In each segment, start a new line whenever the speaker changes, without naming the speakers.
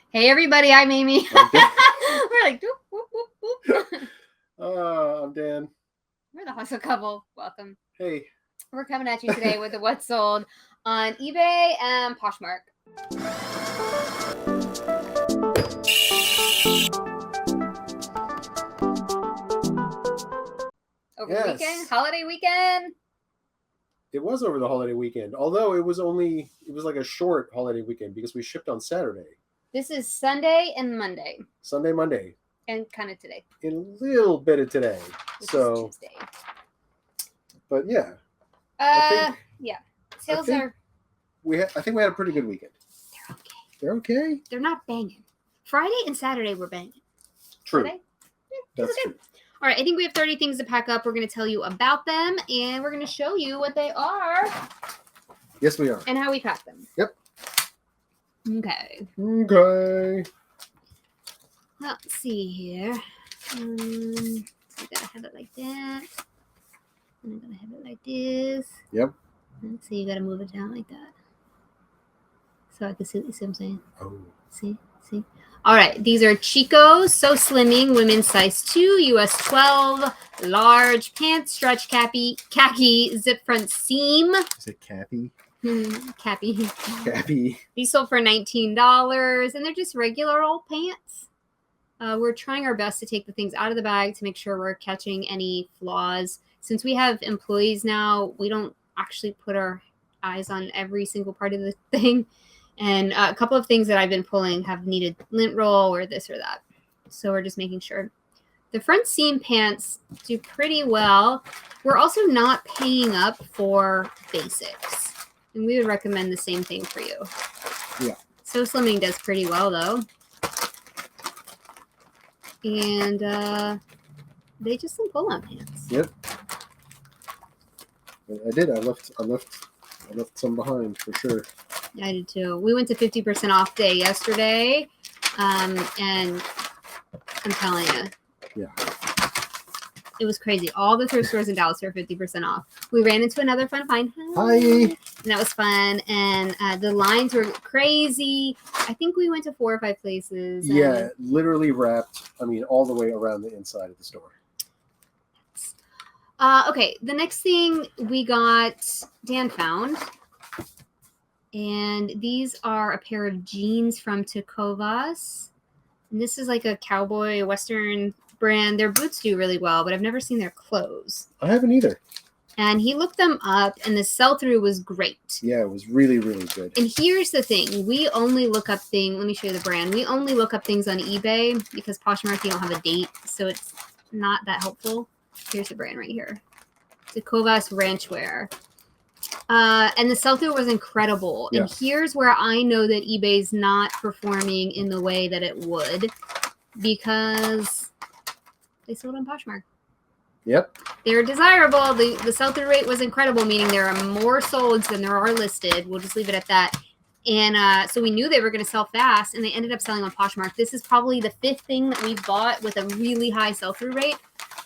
Hey everybody, I'm Amy. We're like, whoop, whoop, whoop, whoop.
I'm Dan.
We're the hustle couple. Welcome.
Hey.
We're coming at you today with the What's Sold on eBay and Poshmark. Over the weekend, holiday weekend.
It was over the holiday weekend, although it was like a short holiday weekend because we shipped on Saturday.
This is Sunday and Monday.
Sunday, Monday.
And kind of today.
And a little bit of today.
Which is Tuesday.
But yeah.
Yeah. Sales are...
I think we had a pretty good weekend.
They're okay.
They're okay?
They're not banging. Friday and Saturday were banging.
True.
Yeah,
that's true.
All right, I think we have 30 things to pack up. We're going to tell you about them, and we're going to show you what they are.
Yes, we are.
And how we pack them.
Yep.
Okay. Let's see here. So we got to have it like that. And I'm going to have it like this.
Yep.
So you got to move it down like that. So I can see what I'm saying.
Oh.
See? All right, these are Chico's So Slimming, women's size 2, US 12, large pants, stretch khaki, zip front seam.
Is it Cappy?
Cappy. These sold for $19, and they're just regular old pants. We're trying our best to take the things out of the bag to make sure we're catching any flaws. Since we have employees now, we don't actually put our eyes on every single part of the thing. And a couple of things that I've been pulling have needed lint roll or this or that. So we're just making sure. The front seam pants do pretty well. We're also not paying up for basics. And we would recommend the same thing for you.
Yeah.
So Slimming does pretty well, though. And they just some pull-on pants.
Yep. I did. I left some behind for sure.
I did too. We went to 50% off day yesterday, and I'm telling you,
yeah,
it was crazy. All the thrift stores in Dallas are 50% off. We ran into another fun find.
Hi.
And that was fun, and the lines were crazy. I think we went to 4 or 5 places.
Yeah, literally wrapped. I mean, all the way around the inside of the store.
Okay, the next thing we got, Dan found. And these are a pair of jeans from Tecovas. And this is like a cowboy Western brand. Their boots do really well, but I've never seen their clothes.
I haven't either.
And he looked them up, and the sell-through was great.
Yeah, it was really, really good.
And here's the thing. We only look up things. Let me show you the brand. We only look up things on eBay because Poshmark, you don't have a date, so it's not that helpful. Here's the brand right here. Tecovas Ranchwear. And the sell-through was incredible.
Yeah.
And here's where I know that eBay's not performing in the way that it would because they sold on Poshmark.
Yep.
They're desirable. The sell-through rate was incredible, meaning there are more solds than there are listed. We'll just leave it at that. And so we knew they were going to sell fast, and they ended up selling on Poshmark. This is probably the 5th thing that we've bought with a really high sell-through rate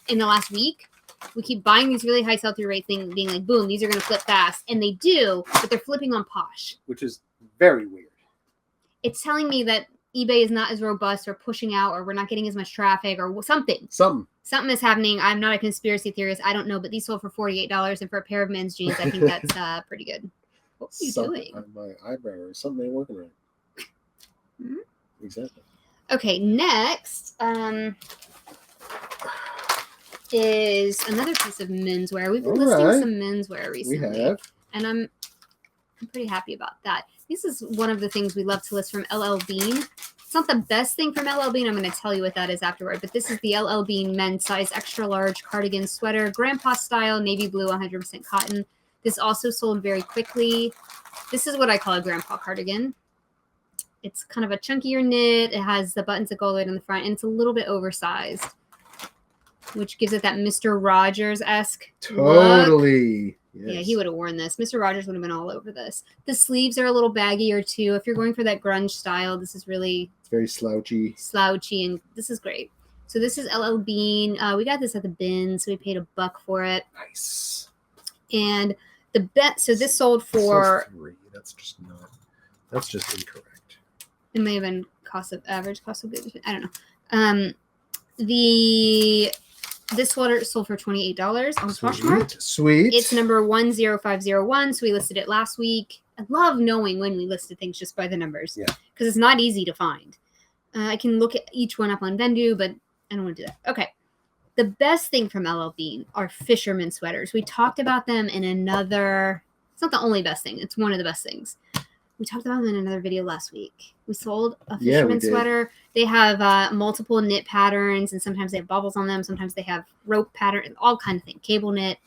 in the last week. We keep buying these really high sell-through rate things, being like, boom, these are going to flip fast. And they do, but they're flipping on Posh.
Which is very weird.
It's telling me that eBay is not as robust or pushing out or we're not getting as much traffic or something. Something is happening. I'm not a conspiracy theorist. I don't know, but these sold for $48. And for a pair of men's jeans, I think that's pretty good. What are you doing?
My eyebrow or something ain't working right.
Mm-hmm.
Exactly.
Okay, next. Is another piece of menswear. We've been listing some menswear recently.
We have.
And I'm pretty happy about that. This is one of the things we love to list from LL Bean. It's not the best thing from LL Bean. I'm going to tell you what that is afterward. But this is the LL Bean men's size extra large cardigan sweater. Grandpa style, navy blue, 100% cotton. This also sold very quickly. This is what I call a grandpa cardigan. It's kind of a chunkier knit. It has the buttons that go right on the front. And it's a little bit oversized, which gives it that Mr. Rogers-esque
totally
look. Yes. Yeah, he would have worn this. Mr. Rogers would have been all over this. The sleeves are a little baggier too. If you're going for that grunge style, this is really...
It's very slouchy.
And this is great. So this is LL Bean. We got this at the bin, so we paid $1 for it.
Nice.
And the so this sold for...
That's just incorrect.
It may have been average cost of goods. I don't know. This sweater sold for $28 on Poshmark.
Sweet.
It's number 10501. So we listed it last week. I love knowing when we listed things just by the numbers.
Yeah.
Because it's not easy to find. I can look at each one up on Vendu, but I don't want to do that. Okay. The best thing from LL Bean are fisherman sweaters. We talked about them in another. It's not the only best thing. It's one of the best things. We talked about them in another video last week. We sold a fisherman sweater. They have multiple knit patterns, and sometimes they have bubbles on them. Sometimes they have rope pattern, all kind of thing. Cable knit.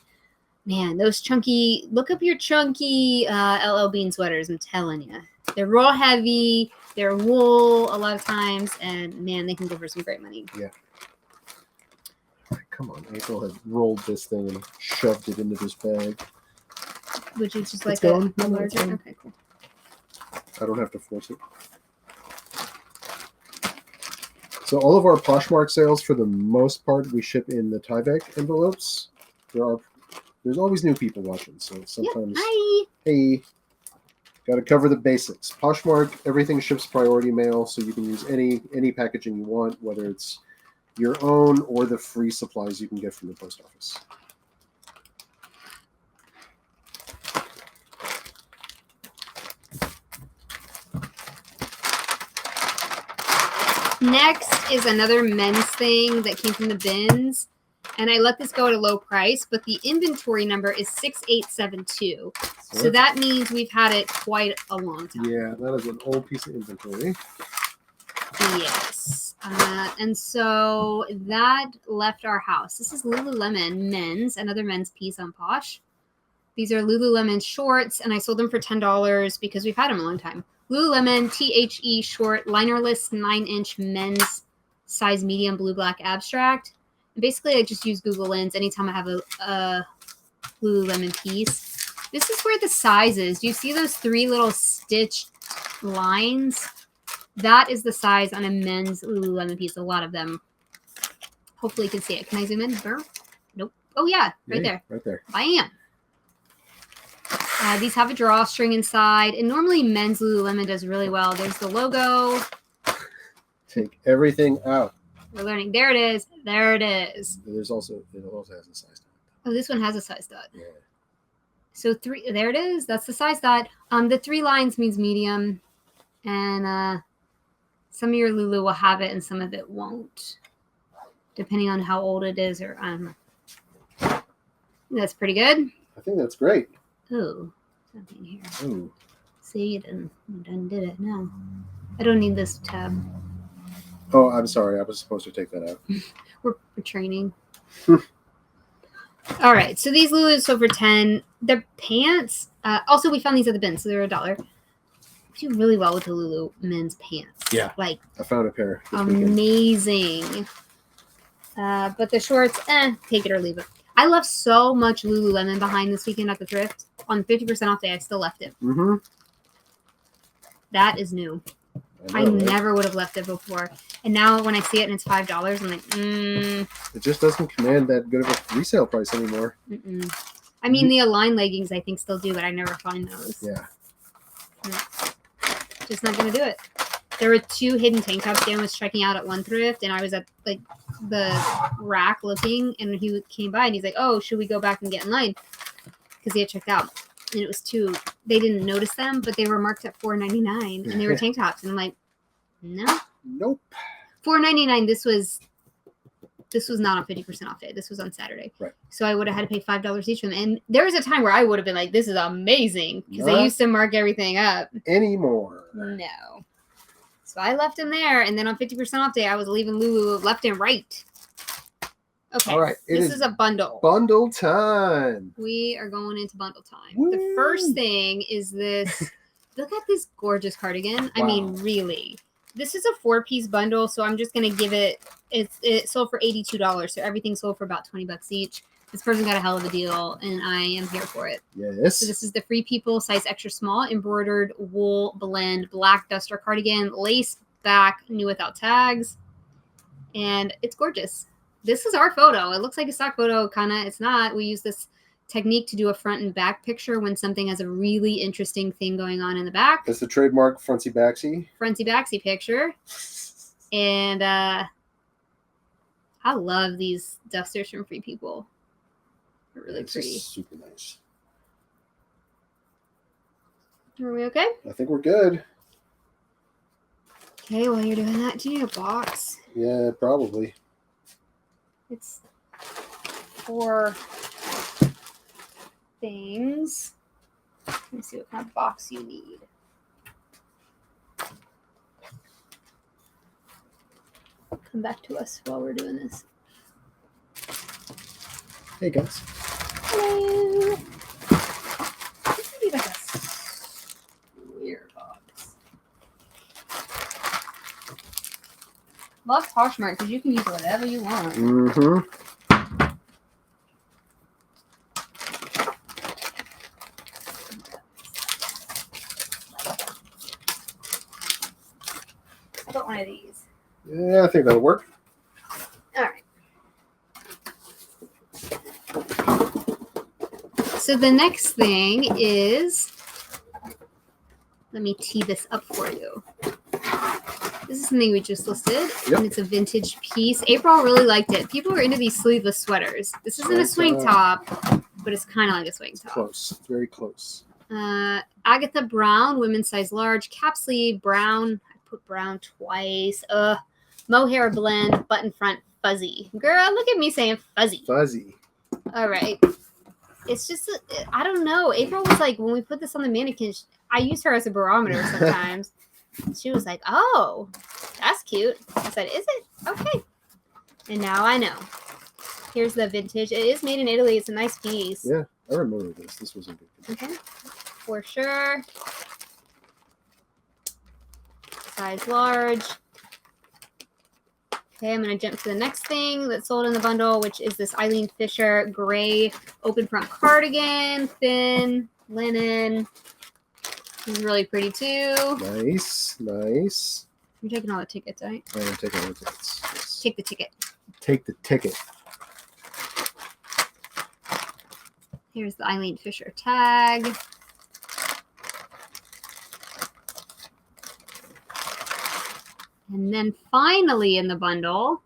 Man, those chunky. Look up your chunky LL Bean sweaters. I'm telling you, they're raw heavy. They're wool a lot of times, and man, they can go for some great money.
Yeah. Come on, April has rolled this thing and shoved it into this bag.
Would you just like a larger? Okay, cool.
I don't have to force it. So all of our Poshmark sales, for the most part, we ship in the Tyvek envelopes. There's always new people watching, so sometimes.
Hi.
Hey, got to cover the basics. Poshmark, everything ships priority mail, so you can use any packaging you want, whether it's your own or the free supplies you can get from the post office.
Next is another men's thing that came from the bins. And I let this go at a low price, but the inventory number is 6872. So that means we've had it quite a long time.
Yeah, that is an old piece of inventory.
Yes. And so that left our house. This is Lululemon men's, another men's piece on Posh. These are Lululemon shorts, and I sold them for $10 because we've had them a long time. Lululemon THE short, linerless 9-inch men's size medium blue black abstract. And basically, I just use Google Lens anytime I have a Lululemon piece. This is where the size is. Do you see those 3 little stitched lines? That is the size on a men's Lululemon piece. A lot of them. Hopefully you can see it. Can I zoom in? Nope. Oh, yeah. Right there.
Right there.
Bam. These have a drawstring inside. And normally men's Lululemon does really well. There's the logo.
Take everything out.
We're learning. There it is. There it is.
It also has a size dot.
Oh, this one has a size dot.
Yeah.
So 3, there it is. That's the size dot. The 3 lines means medium. And some of your Lulu will have it and some of it won't. Depending on how old it is, or I don't know. That's pretty good.
I think that's great.
Ooh, something here.
Ooh.
See, it done did it. No. I don't need this tab.
Oh, I'm sorry. I was supposed to take that out.
We're training. All right. So these Lulus sold for 10. The pants. Also, we found these at the bin, so they're $1. We do really well with the Lulu men's pants.
Yeah.
Like,
I found a pair.
Amazing. But the shorts, take it or leave it. I left so much Lululemon behind this weekend at the thrift. On 50% off day, I still left it.
Mm-hmm.
That is new. I never would have left it before. And now when I see it and it's $5, I'm like,
It just doesn't command that good of a resale price anymore.
I mean, the Align leggings I think still do, but I never find those.
Yeah.
Just not going to do it. There were 2 hidden tank tops Dan was checking out at one thrift, and I was at like the rack looking, and he came by and he's like, oh, should we go back and get in line? Because he had checked out. And it was 2. They didn't notice them, but they were marked at $4.99, and they were tank tops. And I'm like, no.
Nope.
$4.99. This was not on 50% off day. This was on Saturday.
Right.
So I would have had to pay $5 each for them. And there was a time where I would have been like, this is amazing. Because they used to mark everything up.
Anymore.
No. So I left them there. And then on 50% off day, I was leaving Lulu left and right. Okay.
All right.
This is a bundle.
Bundle time.
We are going into bundle time.
Woo.
The first thing is this. Look at this gorgeous cardigan. Wow. I mean, really. This is a 4-piece bundle, so I'm just going to give it, it sold for $82, so everything sold for about $20 each. This person got a hell of a deal, and I am here for it.
Yes.
So this is the Free People size extra small embroidered wool blend black duster cardigan, lace back, new without tags, and it's gorgeous. This is our photo. It looks like a stock photo, kind of. It's not. We use this technique to do a front and back picture when something has a really interesting thing going on in the back.
That's the trademark frontsy backsy.
Frontsy backsy picture. And I love these dusters from Free People. They're really pretty.
Super nice.
Are we okay?
I think we're good.
Okay, while you're doing that, do you need a box?
Yeah, probably.
It's 4 things. Let me see what kind of box you need. Come back to us while we're doing this.
Hey guys.
Hello. This would be like a weird box. Love Poshmark because you can use whatever you want.
Mm-hmm.
How about one of these?
Yeah, I think that'll work.
All right. So the next thing is, let me tee this up for you. This is something we just listed, and it's a vintage piece. April really liked it. People are into these sleeveless sweaters. This isn't a swing top, but it's kind of like a swing top.
Close, very close.
Agatha Brown, women's size large, cap sleeve, brown. I put brown twice. Mohair blend, button front, fuzzy. Girl, look at me saying fuzzy.
Fuzzy.
All right. It's just, I don't know. April was like, when we put this on the mannequin, I use her as a barometer sometimes. She was like, oh, that's cute. I said, is it? Okay. And now I know. Here's the vintage. It is made in Italy. It's a nice piece.
Yeah, I remember this. This was a good piece.
Okay. For sure. Size large. Okay, I'm going to jump to the next thing that's sold in the bundle, which is this Eileen Fisher gray open front cardigan, thin, linen. This is really pretty too.
Nice, nice.
You're taking all the tickets, right?
I am taking all the tickets. Yes.
Take the ticket.
Take the ticket.
Here's the Eileen Fisher tag. And then finally in the bundle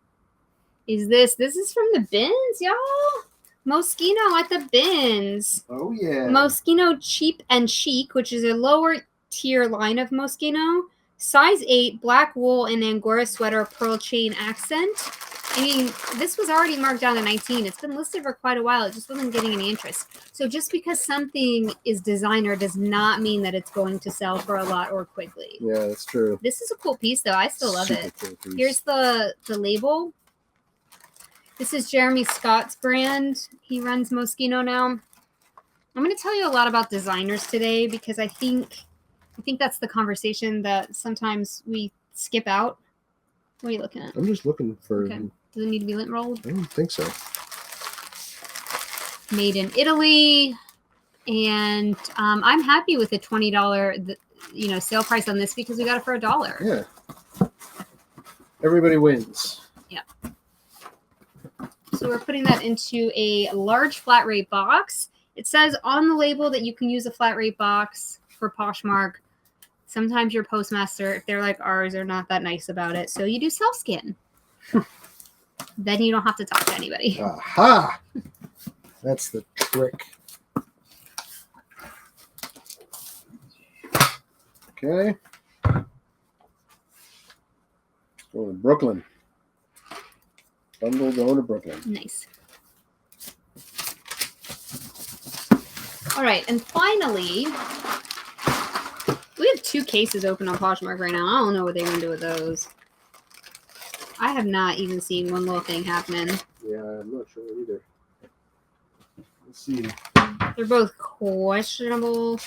is this. This is from the bins, y'all. Moschino at the bins.
Oh, yeah.
Moschino Cheap and Chic, which is a lower tier line of Moschino. Size 8, black wool and Angora sweater, pearl chain accent. I mean, this was already marked down to 19. It's been listed for quite a while. It just wasn't getting any interest. So just because something is designer does not mean that it's going to sell for a lot or quickly.
Yeah, that's true.
This is a cool piece, though. I still love it.
Cool piece.
Here's the label. This is Jeremy Scott's brand. He runs Moschino now. I'm going to tell you a lot about designers today because I think that's the conversation that sometimes we skip out. What are you looking at?
I'm just looking for...
Okay. Does it need to be lint rolled?
I don't think so.
Made in Italy. And I'm happy with the $20 sale price on this because we got it for $1.
Yeah. Everybody wins.
Yeah. So we're putting that into a large flat rate box. It says on the label that you can use a flat rate box for Poshmark. Sometimes your postmaster, if they're like ours, are not that nice about it. So you do self-scan. Then you don't have to talk to anybody.
Aha! That's the trick. Okay. Going to Brooklyn. Bundle going to Brooklyn.
Nice. All right, and finally, we have 2 cases open on Poshmark right now. I don't know what they're going to do with those. I have not even seen one little thing happening.
Yeah, I'm not sure either. Let's see.
They're both questionable.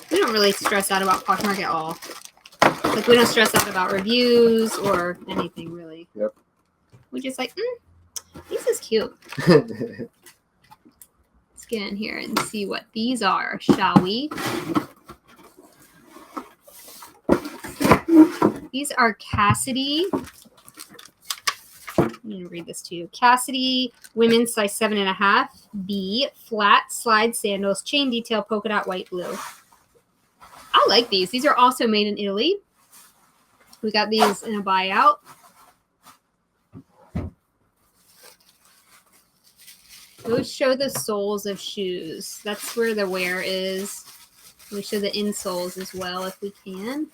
We don't really stress out about Poshmark at all. Like, we don't stress out about reviews or anything, really.
Yep.
We just like, this is cute. Let's get in here and see what these are, shall we? These are Cassidy I'm going to read this to you. Cassidy, women's size 7.5, B, flat slide sandals, chain detail, polka dot, white, blue. I like these. These are also made in Italy. We got these in a buyout. Those show the soles of shoes. That's where the wear is. We show the insoles as well if we can.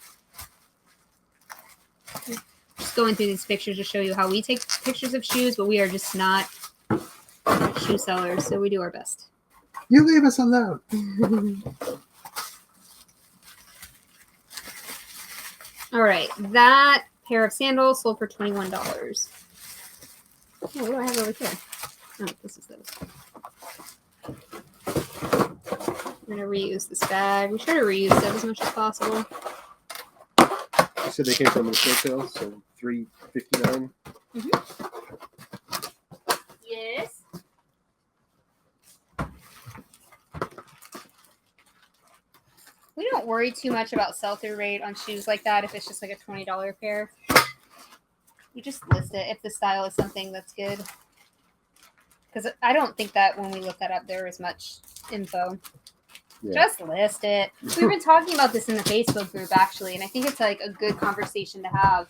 Just going through these pictures to show you how we take pictures of shoes, but we are just not shoe sellers, so we do our best.
You leave us alone.
All right, that pair of sandals sold for $21. Oh, what do I have over here? Oh, this is those. I'm going to reuse this bag. We try to reuse that as much as possible.
You said they came from a estate sale, so $3.59.
Yes. We don't worry too much about sell-through rate on shoes like that if it's just like a $20 pair. You just list it if the style is something that's good. Because I don't think that when we look that up, there is much info. Yeah. Just list it. We've been talking about this in the Facebook group, actually, and I think it's like a good conversation to have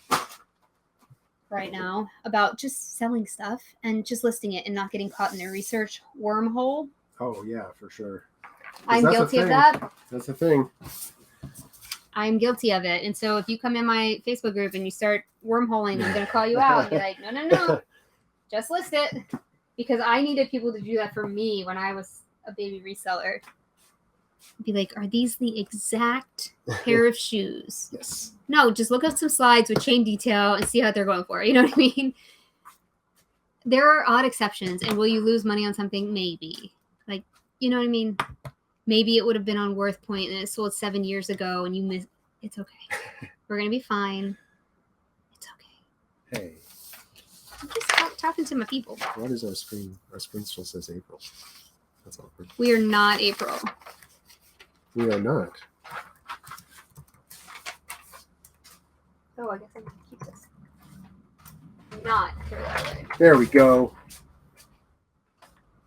right now about just selling stuff and just listing it and not getting caught in the research wormhole.
Oh, yeah, for sure.
I'm guilty of that.
That's the thing.
I'm guilty of it. And so if you come in my Facebook group and you start wormholing, I'm going to call you out and be like, no. Just list it. Because I needed people to do that for me when I was a baby reseller. Be like, are these the exact pair of shoes?
Yes.
No, just look up some slides with chain detail and see how they're going for. You know what I mean? There are odd exceptions. And will you lose money on something? Maybe. Like, you know what I mean? Maybe it would have been on Worth Point and it sold 7 years ago and you missed. It's okay. We're going to be fine. It's okay.
Hey.
I'm just talking to my people.
What is our screen? Our screen still says April. That's awkward.
We are not April.
We are not.
Oh, I guess I'm going to keep this. Not.
There we go.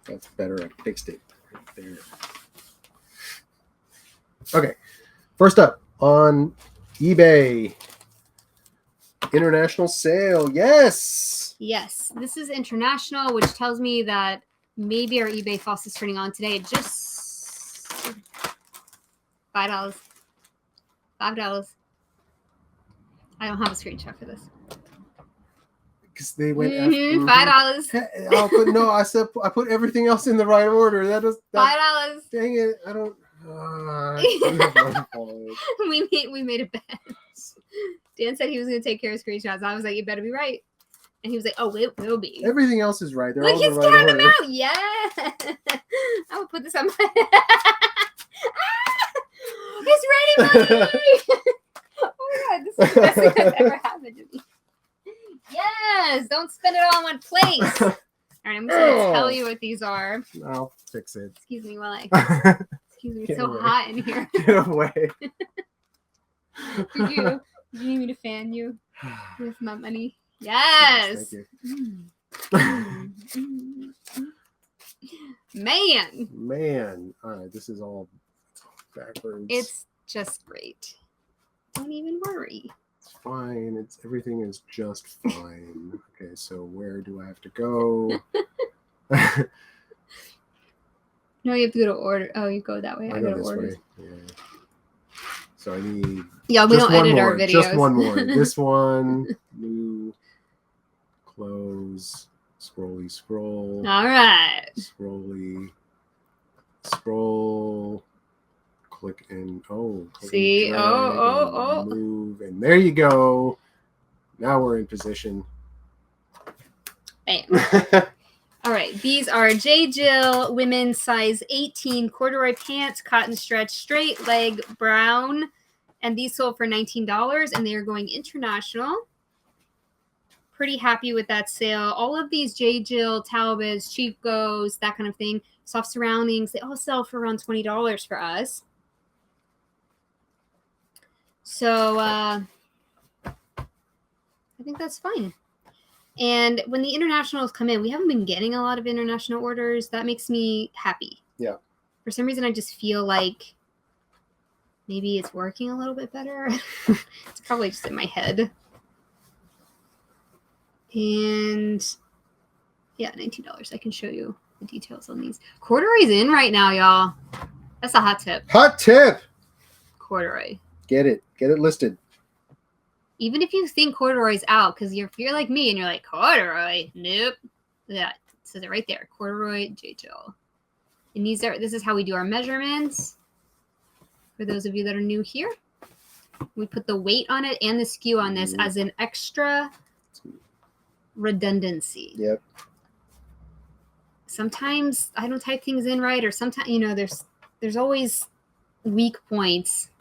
That's better. I fixed it right there. Okay. First up on eBay. International sale. Yes.
Yes. This is international, which tells me that maybe our eBay faucet is turning on today. It just $5. $5. I don't have a screenshot for this.
Because they went
$5.
I put everything else in the right order. That is
$5.
Dang it! I don't.
We made a bet. Dan said he was going to take care of screenshots. I was like, you better be right. And he was like, oh, it will be.
Everything else is right. They're
Look,
all
he's
in the right
counting
order.
them out. Yeah. I will put this on my. It's ready, money. Oh my God, this is the best thing that's ever happened to me. Yes, don't spend it all in one place. All right, I'm just going to tell you what these are.
I'll fix it.
Excuse me while I. Excuse me, it's so hot in here.
Get away.
Did you need me to fan you with my money? Yes.
Thank you. Man. All right, this is all backwards.
It's just great. Don't even worry.
It's fine. Everything is just fine. Okay, so where do I have to go?
No, you have to go to order. Oh, you go that way. I go to orders.
Yeah. So I need.
Yeah, we don't edit our videos.
Just one more. This one. New. Close. Scroll.
All right.
Scroll. Click and click
see.
And drag and move, and there you go. Now we're in position.
Bam. All right, these are J. Jill women's size 18 corduroy pants, cotton stretch, straight leg brown, and these sold for $19, and they are going international. Pretty happy with that sale. All of these J. Jill, Talbots, Chicos, that kind of thing, soft surroundings, they all sell for around $20 for us. So I think that's fine. And when the internationals come in, we haven't been getting a lot of international orders. That makes me happy.
Yeah.
For some reason, I just feel like maybe it's working a little bit better. It's probably just in my head. And yeah, $19. I can show you the details on these. Corduroy's in right now, y'all. That's a hot tip.
Hot tip.
Corduroy.
Get it listed.
Even if you think corduroy's out, because if you're like me and you're like, corduroy, nope. Yeah, it says it right there. Corduroy JGL. And this is how we do our measurements. For those of you that are new here, we put the weight on it and the skew on this as an extra redundancy.
Yep.
Sometimes I don't type things in right, or sometimes, there's always weak points.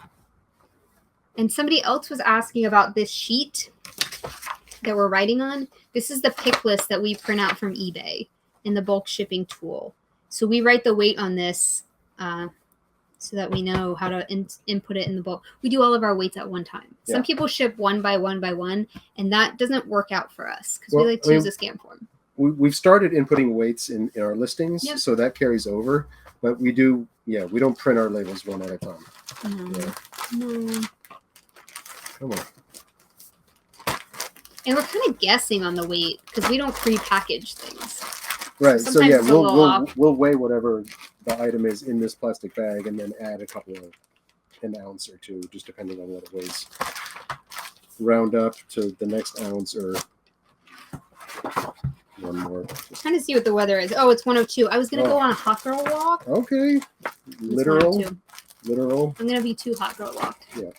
And somebody else was asking about this sheet that we're writing on. This is the pick list that we print out from eBay in the bulk shipping tool. So we write the weight on this so that we know how to input it in the bulk. We do all of our weights at one time.
Yeah.
Some people ship one by one, and that doesn't work out for us because we like to use a scan form.
We've started inputting weights in our listings,
Yep.
so that carries over. But we don't print our labels one at a time.
No.
Come on.
And we're kind of guessing on the weight because we don't pre-package things.
Right.
So
So yeah,
sometimes it's a little off.
we'll weigh whatever the item is in this plastic bag and then add a couple of an ounce or two, just depending on what it weighs. Round up to the next ounce or one more.
Trying to see what the weather is. Oh, it's 102. I was gonna go on a hot girl walk.
Okay.
It's
Literal.
102. I'm gonna be too hot girl walked.
Yeah.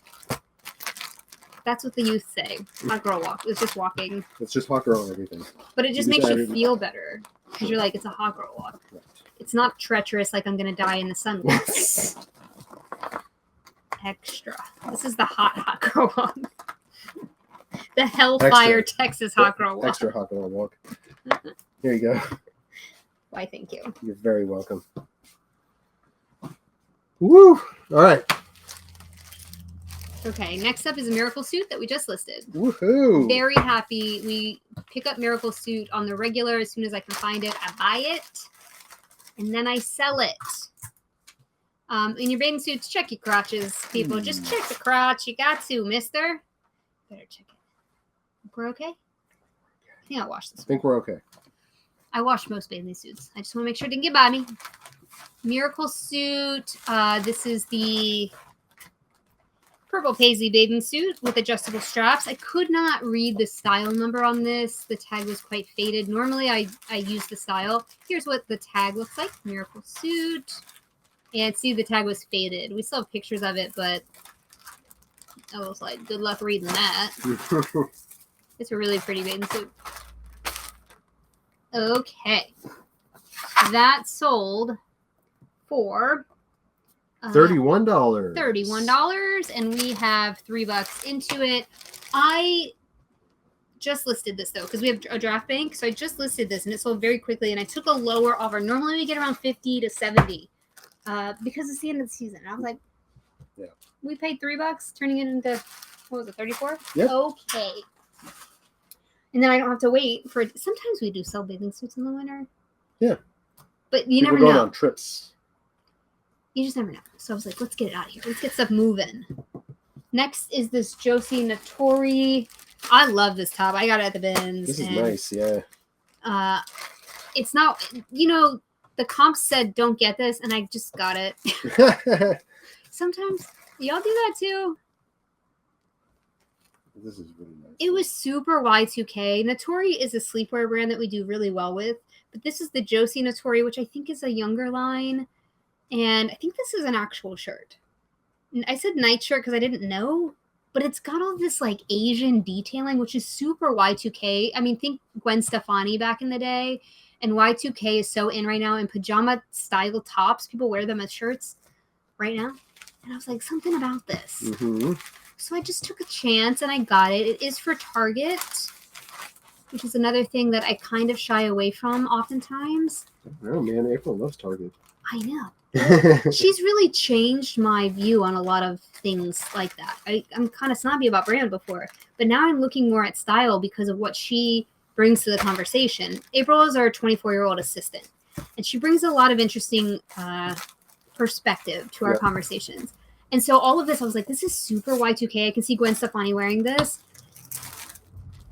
That's what the youth say. Hot girl walk. It's just walking.
It's just hot girl and everything.
But it just
You
makes
just
you
added-
feel better because you're like, it's a hot girl walk.
Right.
It's not treacherous like I'm gonna die in the sun walk. Extra. This is the hot girl walk. The Hellfire Texas hot girl walk.
Extra hot girl walk. Here you go.
Why, thank you.
You're very welcome. Woo! All right.
Okay, next up is a Miracle Suit that we just listed.
Woohoo!
Very happy. We pick up Miracle Suit on the regular. As soon as I can find it, I buy it. And then I sell it. In your bathing suits, check your crotches, people. Just check the crotch. You got to, mister. Better check it. We're okay? I think I'll wash this
I think we're okay.
I wash most bathing suits. I just want to make sure it didn't get by me. Miracle Suit. This is the purple paisley bathing suit with adjustable straps. I could not read the style number on this. The tag was quite faded. Normally, I use the style. Here's what the tag looks like. Miracle Suit. And see, the tag was faded. We still have pictures of it, but I was like, good luck reading that. It's a really pretty bathing suit. Okay. That sold for
$31.
$31, and we have $3 into it. I just listed this though because we have a draft bank, so I just listed this and it sold very quickly. And I took a lower offer. Normally we get around 50 to 70 because it's the end of the season. I was like,
yeah,
we paid $3, turning it into what was it, 34?
Yep.
Okay. And then I don't have to wait for it. Sometimes we do sell bathing suits in the winter.
Yeah.
But you
People
never
going
know.
on trips.
You just never know. So I was like, let's get it out of here. Let's get stuff moving. Next is this Josie Natori. I love this top. I got it at the bins.
This is nice, yeah.
It's not, the comps said don't get this, and I just got it. Sometimes y'all do that too.
This is really nice.
It was super Y2K. Natori is a sleepwear brand that we do really well with, but this is the Josie Natori, which I think is a younger line, and I think this is an actual shirt. And I said nightshirt because I didn't know, but it's got all this like Asian detailing, which is super Y2K. I mean, think Gwen Stefani back in the day, and Y2K is so in right now. In pajama style tops, people wear them as shirts right now, and I was like, something about this.
Mm-hmm.
So I just took a chance and I got it. It is for Target, which is another thing that I kind of shy away from oftentimes.
Oh man, April loves Target.
I know. She's really changed my view on a lot of things like that. I'm kind of snobby about brand before, but now I'm looking more at style because of what she brings to the conversation. April is our 24-year-old assistant, and she brings a lot of interesting perspective to our conversations. And so all of this, I was like, this is super Y2K. I can see Gwen Stefani wearing this.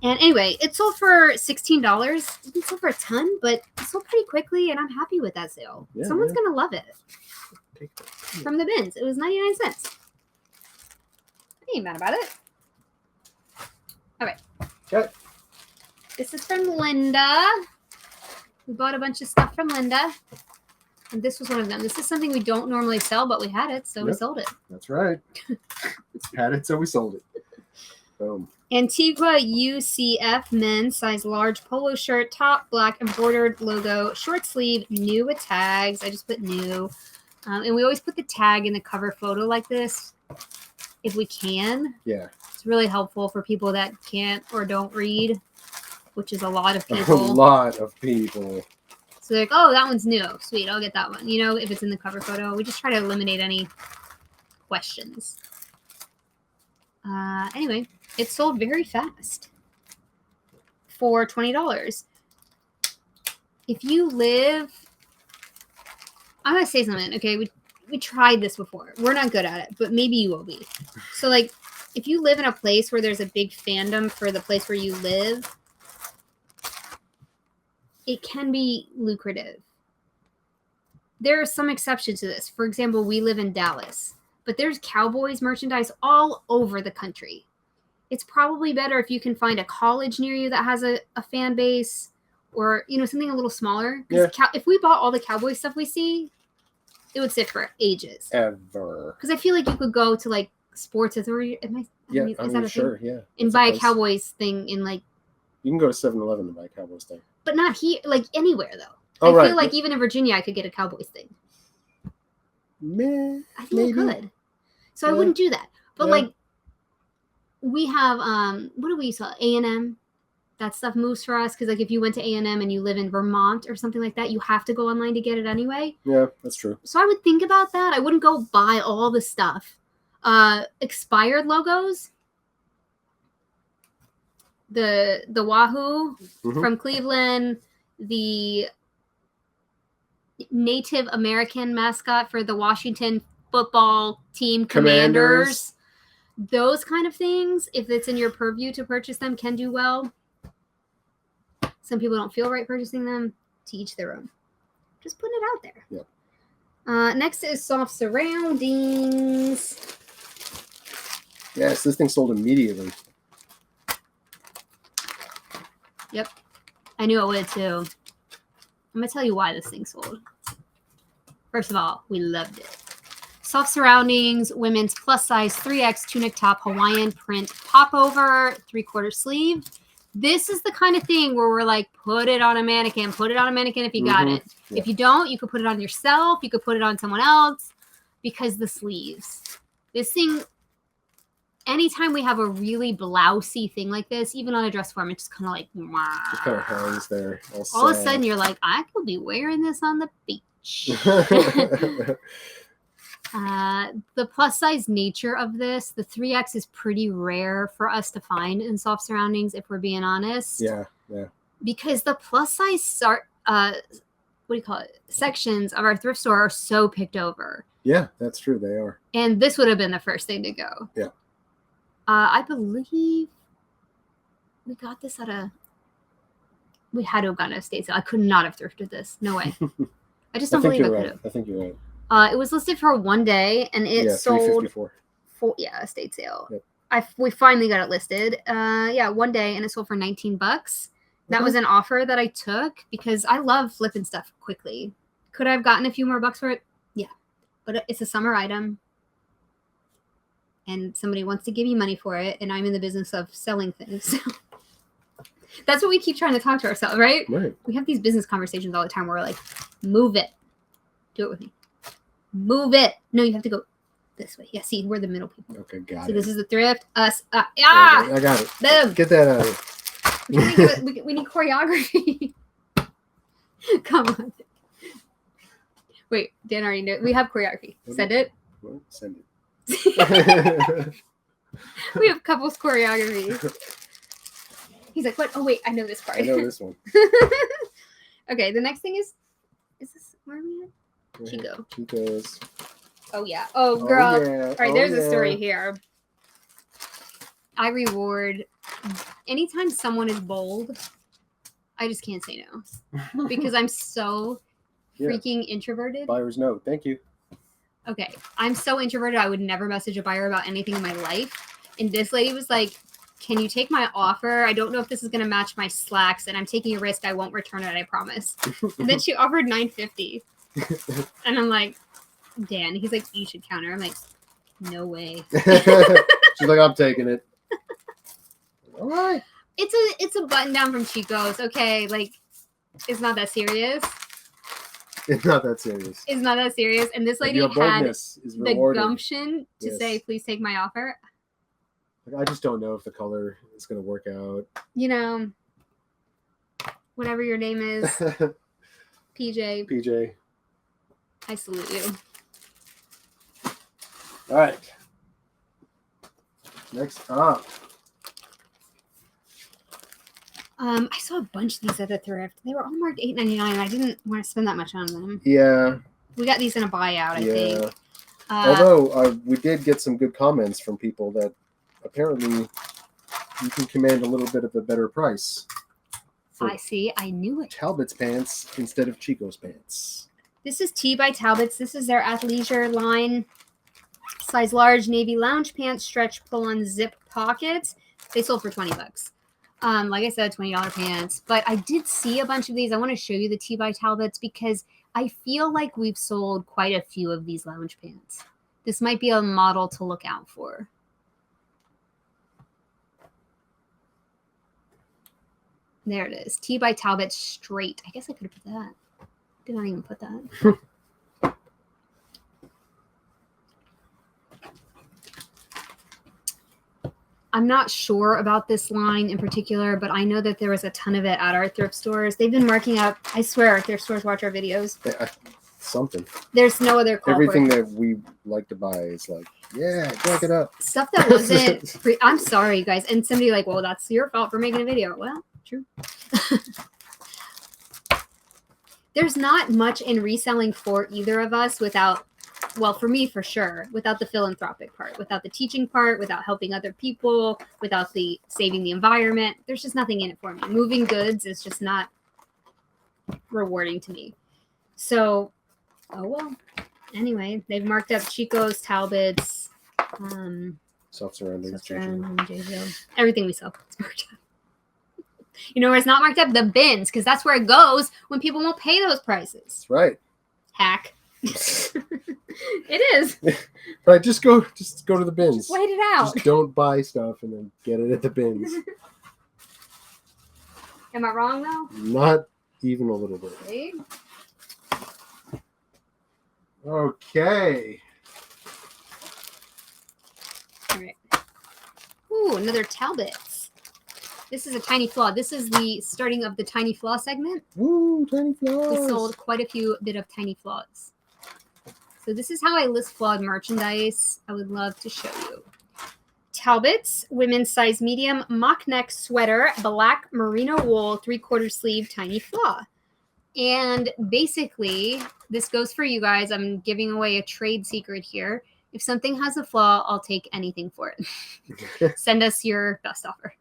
And anyway, it sold for $16. It didn't sell for a ton, but it sold pretty quickly, and I'm happy with that sale.
Yeah,
Someone's going to love it. From the bins. It was 99 cents. I ain't mad about it. All right.
Okay.
This is from Linda. We bought a bunch of stuff from Linda. And this was one of them. This is something we don't normally sell, but we had it, so we sold it.
That's right. Had it, so we sold it. Boom.
Antigua UCF men's size large polo shirt, top black embroidered logo, short sleeve, new with tags. I just put new. And we always put the tag in the cover photo like this if we can.
Yeah.
It's really helpful for people that can't or don't read, which is a lot of
A
people.
lot of people.
So they're like, oh, that one's new. Sweet, I'll get that one. You know, if it's in the cover photo. We just try to eliminate any questions. Anyway, it sold very fast for $20. If you live... I'm going to say something, okay? We tried this before. We're not good at it, but maybe you will be. So, like, if you live in a place where there's a big fandom for the place where you live, it can be lucrative. There are some exceptions to this. For example, we live in Dallas, but there's Cowboys merchandise all over the country. It's probably better if you can find a college near you that has a fan base, or, you know, something a little smaller.
Yeah.
If we bought all the Cowboy stuff we see, it would sit for ages.
Ever.
Because I feel like you could go to, like, Sports Authority. Is that a
sure,
thing?
yeah.
And buy a Cowboys thing in, like...
You can go to 7-Eleven to buy a Cowboys thing.
But not here, like, anywhere, though.
Oh,
I feel like even in Virginia, I could get a Cowboys thing.
Meh,
I think I could. So I wouldn't do that. But, like, we have, what do we sell? A&M. That stuff moves for us because, like, if you went to A&M and you live in Vermont or something like that, you have to go online to get it anyway.
Yeah, that's true.
So I would think about that. I wouldn't go buy all the stuff. Expired logos. The Wahoo from Cleveland. The Native American mascot for the Washington football team Commanders. Those kind of things, if it's in your purview to purchase them, can do well. Some people don't feel right purchasing them. To each their own. Just putting it out there.
Yep.
Next is soft surroundings.
Yes, this thing sold immediately.
Yep. I knew it would too. I'm going to tell you why this thing sold. First of all, we loved it. Soft surroundings, women's plus size 3X tunic top, Hawaiian print popover, 3/4 sleeve. This is the kind of thing where we're like, put it on a mannequin. Put it on a mannequin if you got it.
Yeah.
If you don't, you could put it on yourself. You could put it on someone else because the sleeves. This thing, anytime we have a really blousey thing like this, even on a dress form, it's just kind of like,
Just kind of hangs there.
All of a sudden, you're like, I could be wearing this on the beach. The plus size nature of this, the 3X is pretty rare for us to find in soft surroundings, if we're being honest.
Yeah.
Because the plus size sections of our thrift store are so picked over.
Yeah, that's true. They are.
And this would have been the first thing to go.
Yeah.
I believe we got this we had to have gotten a estate sale. I could not have thrifted this. No way. I just don't believe I could have.
I think you're right.
It was listed for one day, and it sold
$354.
Estate sale.
Yep.
We finally got it listed. One day, and it sold for $19. That was an offer that I took because I love flipping stuff quickly. Could I have gotten a few more bucks for it? Yeah, but it's a summer item, and somebody wants to give me money for it, and I'm in the business of selling things. So that's what we keep trying to talk to ourselves, right?
Right.
We have these business conversations all the time where we're like, move it. Do it with me. Move it. No, you have to go this way. Yeah, see, we're the middle people.
Okay, got it.
So this is the thrift. Us. I
got it.
Boom.
Get that out of
we need choreography. Come on. Wait, Dan already knew. We have choreography. Send it.
Well, send it.
We have couples choreography. He's like, what? Oh, wait, I know this part.
I know this one.
Okay, the next thing is this, where are we at?
Right.
Chico.
Chico's.
Oh, yeah. Oh, girl.
Oh, yeah.
All right, there's a story here. I reward, anytime someone is bold, I just can't say no. Because I'm so freaking introverted.
Buyer's note. Thank you.
Okay, I'm so introverted, I would never message a buyer about anything in my life. And this lady was like, can you take my offer? I don't know if this is going to match my slacks, and I'm taking a risk. I won't return it, I promise. And then she offered $950. And I'm like, Dan. He's like, you should counter. I'm like, no way.
She's like, I'm taking it. All right.
It's a button down from Chico's. Okay, like, it's not that serious.
It's not that serious.
It's not that serious. And this lady had the gumption to say, please take my offer.
I just don't know if the color is going to work out.
You know, whatever your name is, PJ.
PJ.
I salute you.
All right. Next up.
I saw a bunch of these at the thrift. They were all marked $8.99, and I didn't want to spend that much on them.
Yeah.
We got these in a buyout, I think.
Although we did get some good comments from people that apparently you can command a little bit of a better price.
I see. I knew it.
Talbot's pants instead of Chico's pants.
This is T by Talbot's. This is their athleisure line. Size large navy lounge pants, stretch pull-on zip pockets. They sold for $20. Like I said, $20 pants. But I did see a bunch of these. I want to show you the T by Talbot's because I feel like we've sold quite a few of these lounge pants. This might be a model to look out for. There it is. T by Talbot straight. I guess I could have put that. Did not even put that. I'm not sure about this line in particular, but I know that there was a ton of it at our thrift stores. They've been marking up. I swear our thrift stores watch our videos.
Something.
There's no other call
Everything that we like to buy is like, yeah, jack it up.
Stuff that wasn't free. I'm sorry, you guys. And somebody like, well, that's your fault for making a video. Well, true. There's not much in reselling for either of us without, well, for me, for sure, without the philanthropic part, without the teaching part, without helping other people, without the saving the environment. There's just nothing in it for me. Moving goods is just not rewarding to me. So, oh well. Anyway, they've marked up Chico's, Talbot's,
Self-surrounding.
Everything we sell is marked up. You know where it's not marked up? The bins, because that's where it goes when people won't pay those prices.
That's right.
Hack. It is.
Right, just go to the bins.
Just wait it out.
Just don't buy stuff and then get it at the bins.
Am I wrong though?
Not even a little bit.
See?
Okay.
All right. Ooh, another Talbot's. This is a tiny flaw. This is the starting of the tiny flaw segment.
Woo, tiny flaws.
We sold quite a few bit of tiny flaws. So this is how I list flawed merchandise. I would love to show you. Talbot's women's size medium mock neck sweater, black merino wool, 3/4 sleeve, tiny flaw. And basically, this goes for you guys. I'm giving away a trade secret here. If something has a flaw, I'll take anything for it. Send us your best offer.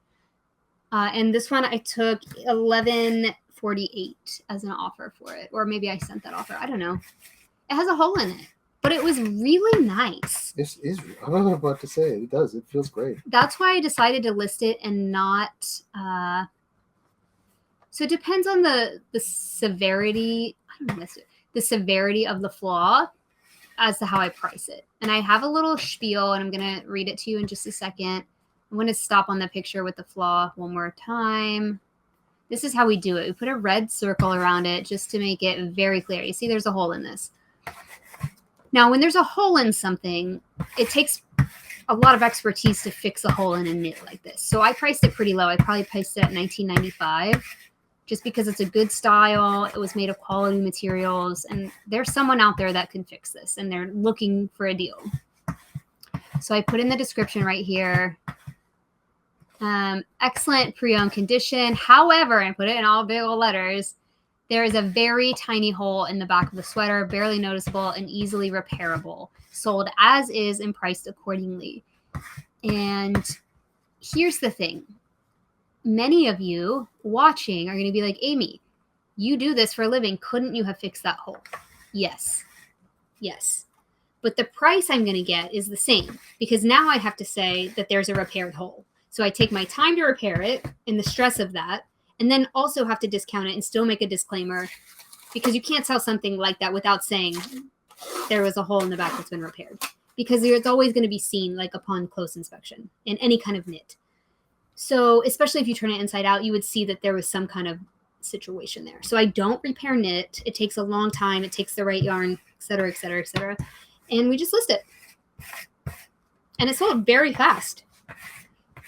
And this one I took $11.48 as an offer for it. Or maybe I sent that offer. I don't know. It has a hole in it. But it was really nice.
This is, I don't know what to say. It does. It feels great.
That's why I decided to list it and not... so it depends on the severity. I don't know, the severity of the flaw as to how I price it. And I have a little spiel, and I'm going to read it to you in just a second. I'm going to stop on the picture with the flaw one more time. This is how we do it. We put a red circle around it just to make it very clear. You see there's a hole in this. Now, when there's a hole in something, it takes a lot of expertise to fix a hole in a knit like this. So I priced it pretty low. I probably priced it at $19.95 just because it's a good style. It was made of quality materials, and there's someone out there that can fix this, and they're looking for a deal. So I put in the description right here. Excellent pre-owned condition. However, I put it in all big old letters, there is a very tiny hole in the back of the sweater, barely noticeable and easily repairable. Sold as is and priced accordingly. And here's the thing. Many of you watching are going to be like, Amy, you do this for a living. Couldn't you have fixed that hole? Yes. Yes. But the price I'm going to get is the same because now I have to say that there's a repaired hole. So I take my time to repair it and the stress of that, and then also have to discount it and still make a disclaimer because you can't sell something like that without saying there was a hole in the back that's been repaired, because it's always going to be seen like upon close inspection in any kind of knit. So especially if you turn it inside out, you would see that there was some kind of situation there. So I don't repair knit. It takes a long time. It takes the right yarn, et cetera, et cetera, et cetera. And we just list it. And it sold very fast.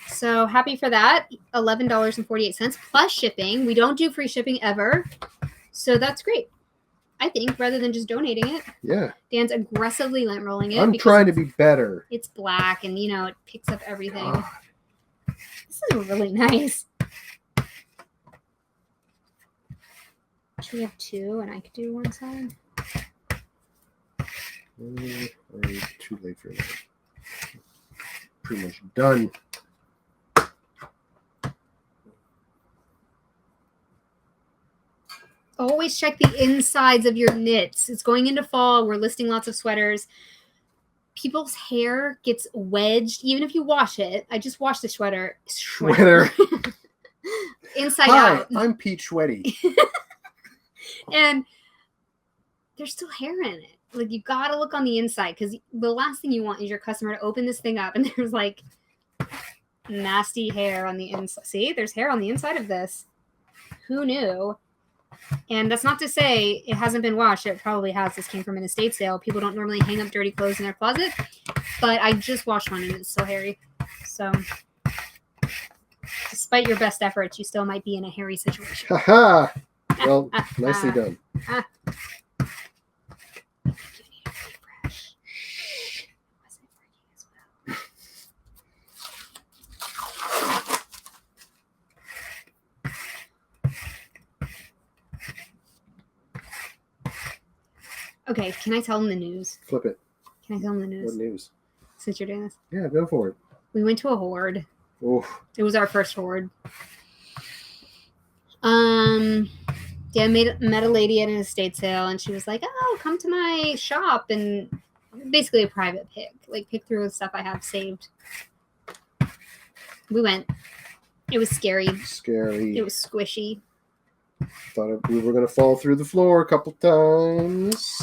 So happy for that. $11.48 plus shipping. We don't do free shipping ever. So that's great, I think, rather than just donating it.
Yeah.
Dan's aggressively lint rolling it.
I'm trying to be better.
It's black and, it picks up everything. This is really nice. Should we have two and I could do one side?
Too late for that. Pretty much done.
Always check the insides of your knits. It's going into fall. We're listing lots of sweaters. People's hair gets wedged, even if you wash it. I just washed the sweater. Inside out.
Hi, I'm Pete Sweaty.
And there's still hair in it. Like, you gotta look on the inside, because the last thing you want is your customer to open this thing up and there's like nasty hair on the inside. See, there's hair on the inside of this. Who knew? And that's not to say it hasn't been washed. It probably has. This came from an estate sale. People don't normally hang up dirty clothes in their closet, but I just washed one and it's still hairy. So despite your best efforts, you still might be in a hairy situation.
Haha. Well, nicely done.
Okay, can I tell them the news?
Flip it.
Can I tell them the news?
What news?
Since you're doing this?
Yeah, go for it.
We went to a hoard.
Oof.
It was our first hoard. Yeah, met a lady at an estate sale, and she was like, "Oh, come to my shop," and basically a private pick, like pick through the stuff I have saved. We went. It was scary. Scary. It was squishy.
Thought we were gonna fall through the floor a couple times.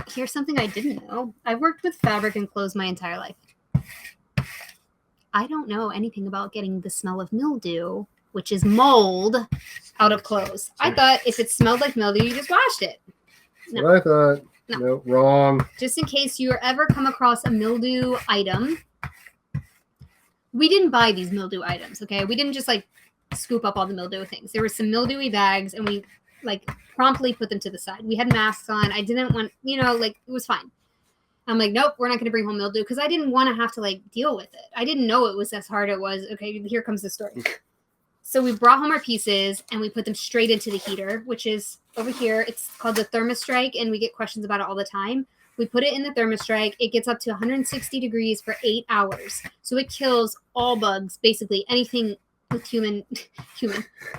Here's something I didn't know. I've worked with fabric and clothes my entire life. I don't know anything about getting the smell of mildew, which is mold, out of clothes. I thought if it smelled like mildew, you just washed it.
No. What I thought. No, wrong.
Just in case you ever come across a mildew item. We didn't buy these mildew items, okay? We didn't just like scoop up all the mildew things. There were some mildewy bags and we like promptly put them to the side. We had masks on. I didn't want, it was fine. I'm like, nope, we're not going to bring home mildew because I didn't want to have to like deal with it. I didn't know it was as hard as it was. Okay, here comes the story. So we brought home our pieces and we put them straight into the heater, which is over here. It's called the Thermostrike and we get questions about it all the time. We put it in the Thermostrike. It gets up to 160 degrees for 8 hours. So it kills all bugs, basically anything with human,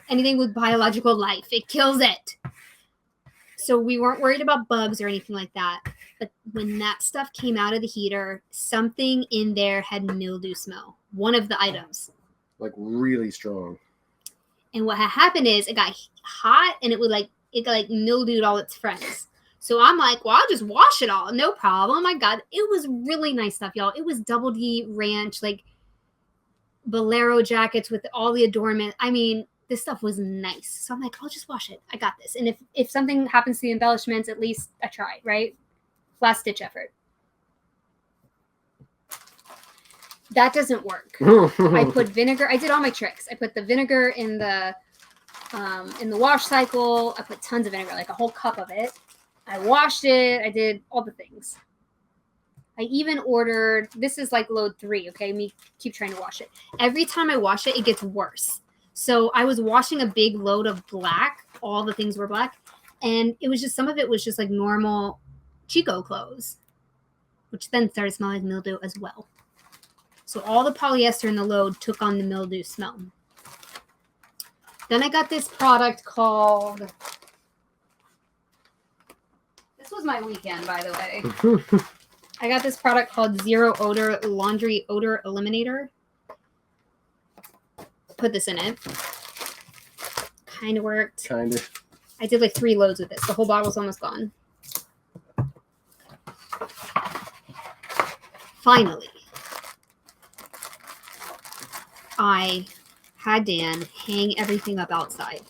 anything with biological life. It kills it. So we weren't worried about bugs or anything like that. But when that stuff came out of the heater, something in there had mildew smell. One of the items.
Like really strong.
And what had happened is it got hot and it got mildewed all its friends. So I'm like, well, I'll just wash it all. No problem. I got it. It was really nice stuff, y'all. It was Double D ranch, like bolero jackets with all the adornment. I mean, this stuff was nice. So I'm like, I'll just wash it. I got this. And if something happens to the embellishments, at least I tried, right? Last ditch effort. That doesn't work. I put vinegar. I did all my tricks. I put the vinegar in the wash cycle. I put tons of vinegar, like a whole cup of it. I washed it. I did all the things. I even ordered, this is like load 3, okay? Me keep trying to wash it. Every time I wash it, it gets worse. So I was washing a big load of black. All the things were black. And it was just, some of it was just like normal Chico clothes, which then started smelling like mildew as well. So all the polyester in the load took on the mildew smell. Then I got this product called, this was my weekend, by the way. I got this product called Zero Odor Laundry Odor Eliminator. Put this in it. Kind of worked.
Kind of.
I did like 3 loads with this. The whole bottle's almost gone. Finally, I had Dan hang everything up outside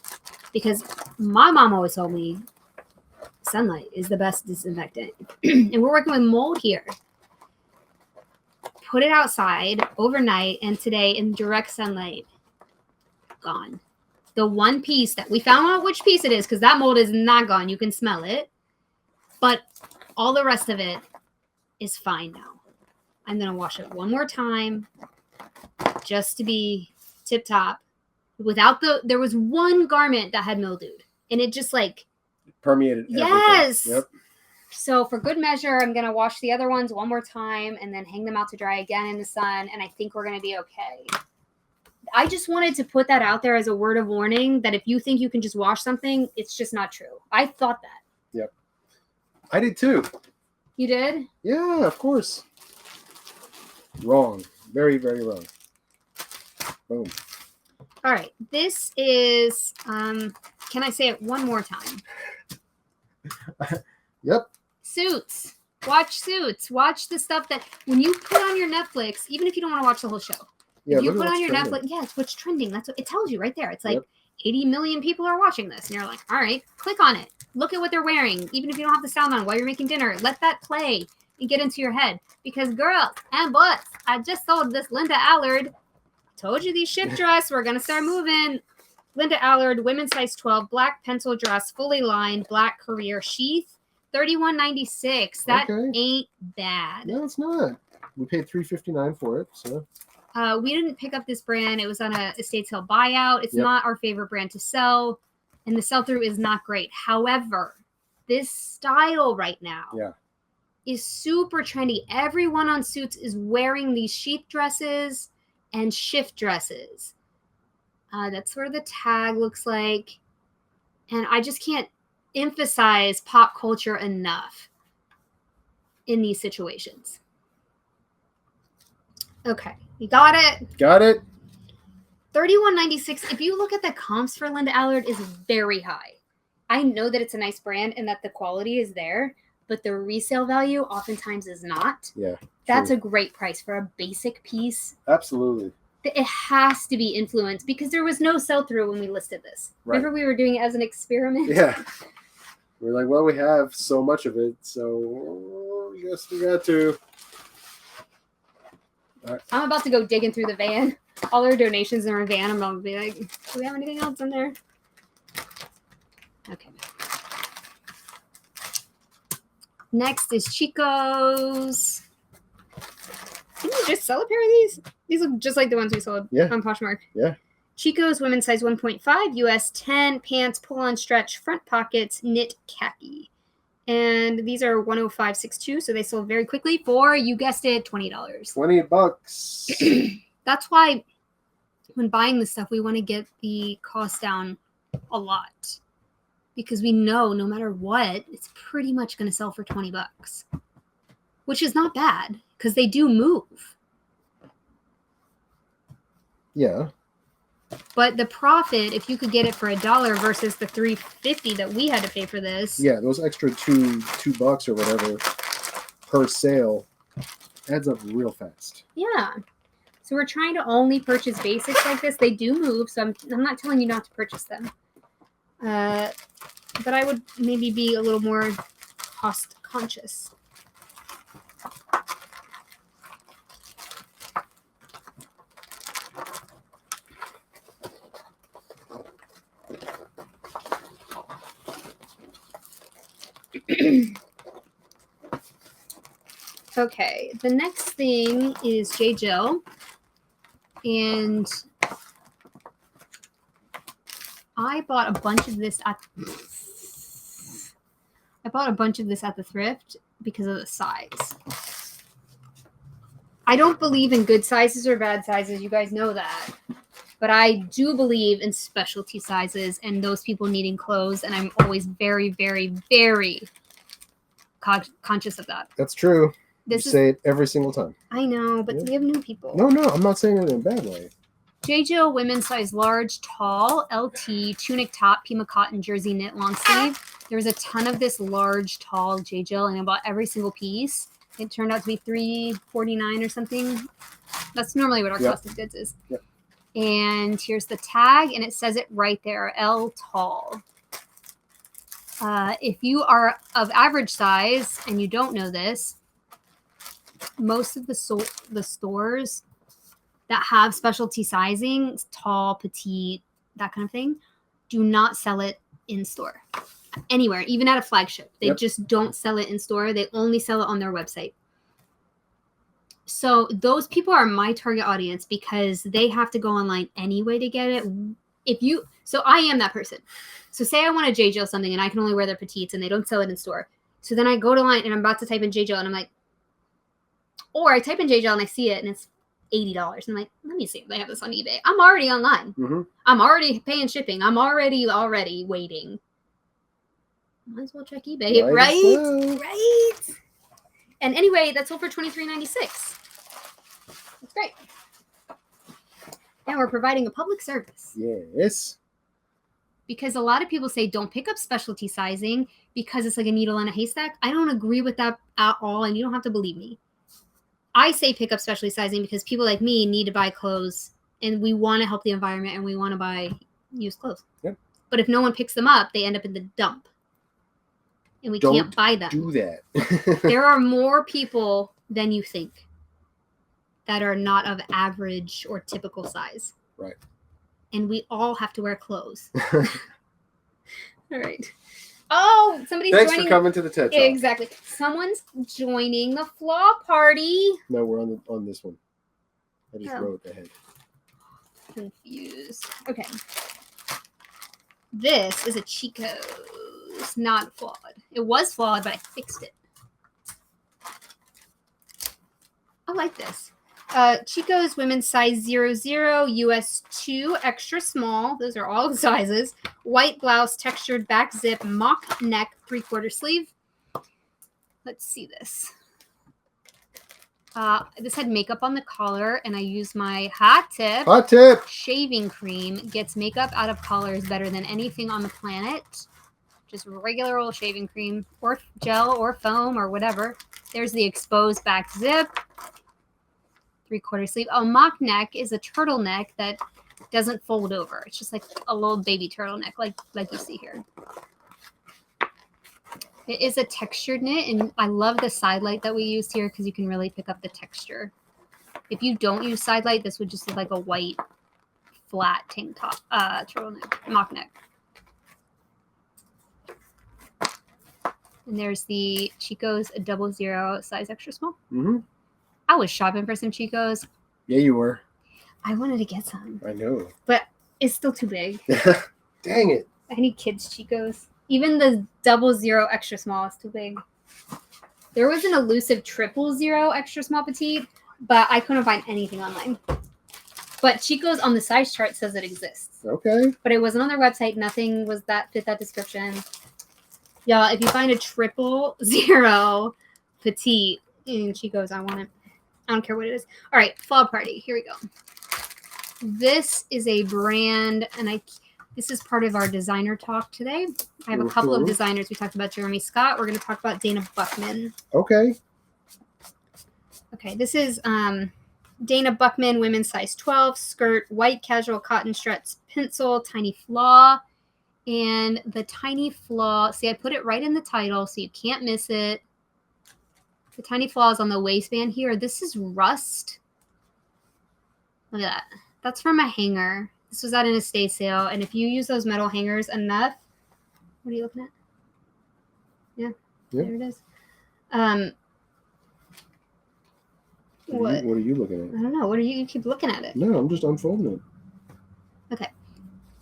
because my mom always told me sunlight is the best disinfectant. And we're working with mold here. Put it outside overnight, and today in direct sunlight, gone. The one piece that we found out which piece it is, because that mold is not gone. You can smell it. But all the rest of it is fine now. I'm going to wash it one more time just to be tip top. There was one garment that had mildewed, and it just like
permeated everything.
Yes.
Yep.
So for good measure, I'm going to wash the other ones one more time and then hang them out to dry again in the sun. And I think we're going to be okay. I just wanted to put that out there as a word of warning that if you think you can just wash something, it's just not true. I thought that.
Yep. I did too.
You did?
Yeah, of course. Wrong. Very, very wrong. Boom.
All right. This is, can I say it one more time?
Yep.
Suits. Watch Suits. Watch the stuff that when you put on your Netflix, even if you don't want to watch the whole show,
Yeah,
if you put on your Netflix, it's what's trending. That's what it tells you right there. It's like 80 million people are watching this. And you're like, all right, click on it. Look at what they're wearing. Even if you don't have the sound on while you're making dinner, let that play and get into your head. Because girls and boys, I just sold this Linda Allard. Told you these shift dress. We're going to start moving. Linda Allard, women's size 12, black pencil dress, fully lined, black career sheath. $31.96. That ain't bad.
No, it's not. We paid $3.59 for it. So
we didn't pick up this brand. It was on a estate sale buyout. It's not our favorite brand to sell, and the sell-through is not great. However, this style right now is super trendy. Everyone on Suits is wearing these sheath dresses and shift dresses. That's where the tag looks like. And I just can't emphasize pop culture enough in these situations. Okay, you got it?
Got it.
$31.96. If you look at the comps for Linda Allard, is very high. I know that it's a nice brand and that the quality is there, but the resale value oftentimes is not.
Yeah.
That's a great price for a basic piece.
Absolutely.
It has to be influenced because there was no sell-through when we listed this. Right. Remember we were doing it as an experiment?
Yeah. We're like, well, we have so much of it, so I guess we got to.
Right. I'm about to go digging through the van. All our donations in our van. I'm going to be like, do we have anything else in there? Okay. Next is Chico's. Didn't we just sell a pair of these? These look just like the ones we sold on Poshmark.
Yeah.
Chico's women's size 1.5, US 10, pants, pull-on stretch, front pockets, knit khaki. And these are 105.62, so they sold very quickly for, you guessed it, $20.
$20.
That's why when buying this stuff, we want to get the cost down a lot. Because we know no matter what, it's pretty much going to sell for $20. Which is not bad, because they do move.
Yeah.
But the profit, if you could get it for $1 versus the $3.50 that we had to pay for this.
Yeah, those extra $2 or whatever per sale adds up real fast.
Yeah. So we're trying to only purchase basics like this. They do move, so I'm not telling you not to purchase them. But I would maybe be a little more cost conscious. Okay, the next thing is J. Jill. And I bought a bunch of this at the thrift because of the size. I don't believe in good sizes or bad sizes. You guys know that. But I do believe in specialty sizes and those people needing clothes. And I'm always very, very, very conscious of that.
That's true. You
This is,
say it every single time.
I know, but
Yeah.
we have new people.
No, I'm not saying it in a bad way.
J. Jill women's size large, tall, LT, tunic top, Pima cotton, jersey knit, long sleeve. There was a ton of this large, tall J. Jill, and I bought every single piece. It turned out to be $3.49 or something. That's normally what our cost of goods is.
Yep.
And here's the tag, and it says it right there, L tall. If you are of average size and you don't know this, most of the stores that have specialty sizing, tall, petite, that kind of thing, do not sell it in store. Anywhere, even at a flagship. They just don't sell it in store. They only sell it on their website. So those people are my target audience because they have to go online anyway to get it. So I am that person. So say I want a J. Jill something and I can only wear their petites and they don't sell it in store. So then I go to line and I'm about to type in J. Jill and I'm like, or I type in J. Jill and I see it and it's $80. I'm like, let me see if they have this on eBay. I'm already online.
Mm-hmm.
I'm already paying shipping. I'm already waiting. Might as well check eBay, right? Right. And anyway, that's sold for $23.96. That's great. And we're providing a public service.
Yes.
Because a lot of people say don't pick up specialty sizing because it's like a needle in a haystack. I don't agree with that at all, and you don't have to believe me. I say pick up specialty sizing because people like me need to buy clothes, and we want to help the environment, and we want to buy used clothes.
Yep.
But if no one picks them up, they end up in the dump. And we can't buy them.
Do that.
There are more people than you think that are not of average or typical size.
Right.
And we all have to wear clothes. All right. Oh, somebody's
Thanks
joining.
for coming to the TED Talk.
Exactly. Someone's joining the flaw party.
No, we're on this one. I just wrote ahead.
Confused. Okay. This is a Chico's, not flawed. It was flawed, but I fixed it. I like this. Chico's women's size 00, US 2, extra small. Those are all the sizes. White blouse, textured back zip, mock neck, 3/4 sleeve. Let's see this. This had makeup on the collar, and I used my hot tip shaving cream. Gets makeup out of collars better than anything on the planet. Just regular old shaving cream or gel or foam or whatever. There's the exposed back zip. 3/4 sleeve. Oh, mock neck is a turtleneck that doesn't fold over. It's just like a little baby turtleneck, like you see here. It is a textured knit, and I love the side light that we used here because you can really pick up the texture. If you don't use side light, this would just look like a white, flat tank top, turtleneck, mock neck. And there's the Chico's 00 size extra small.
Mm-hmm.
I was shopping for some Chico's.
Yeah, you were.
I wanted to get some.
I know.
But it's still too big.
Dang it.
I need kids Chico's. Even the 00 extra small is too big. There was an elusive 000 extra small petite, but I couldn't find anything online. But Chico's on the size chart says it exists.
Okay.
But it wasn't on their website. Nothing was that fit that description. Y'all, if you find a 000 petite in Chico's, I want it. I don't care what it is. All right, fall party. Here we go. This is a brand, and this is part of our designer talk today. I have a couple of designers. We talked about Jeremy Scott. We're going to talk about Dana Buckman.
Okay.
Okay, this is Dana Buckman, women's size 12, skirt, white casual cotton struts, pencil, tiny flaw. And the tiny flaw, see, I put it right in the title so you can't miss it. The tiny flaw is on the waistband here. This is rust. Look at that. That's from a hanger. This was at an estate sale. And if you use those metal hangers enough, what are you looking at? Yeah, there it is. What?
What are you looking
I don't know. What are you? You keep looking at it.
at? No, I'm just unfolding it.
Okay.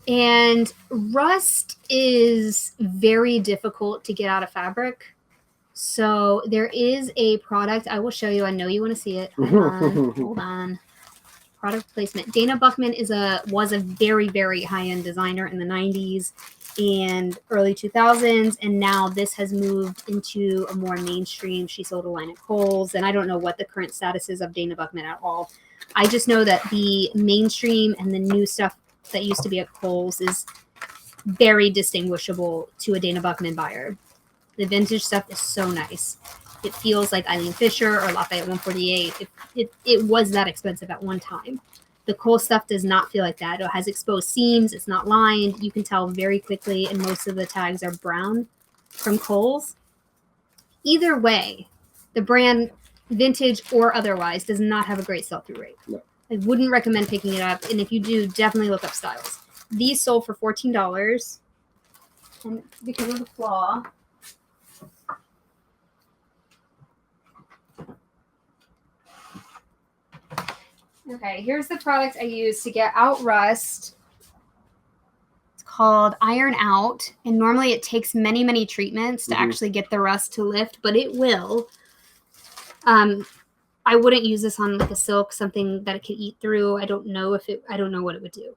And rust is very difficult to get out of fabric. So there is a product I will show you. I know you want to see it. Hold on. Hold on. Product placement. Dana Buchman was a very, very high-end designer in the 90s and early 2000s, and now this has moved into a more mainstream. She sold a line at Kohl's, and I don't know what the current status is of Dana Buchman at all. I just know that the mainstream and the new stuff that used to be at Kohl's is very distinguishable to a Dana Buchman buyer. The vintage stuff is so nice. It feels like Eileen Fisher or Lafayette 148. It was that expensive at one time. The Kohl's stuff does not feel like that. It has exposed seams. It's not lined. You can tell very quickly, and most of the tags are brown from Kohl's. Either way, the brand, vintage or otherwise, does not have a great sell-through rate.
No.
I wouldn't recommend picking it up, and if you do, definitely look up styles. These sold for $14, and because of the flaw, okay, here's the product I use to get out rust. It's called Iron Out, and normally it takes many, many treatments to actually get the rust to lift, but it will. I wouldn't use this on like a silk, something that it could eat through. I don't know what it would do.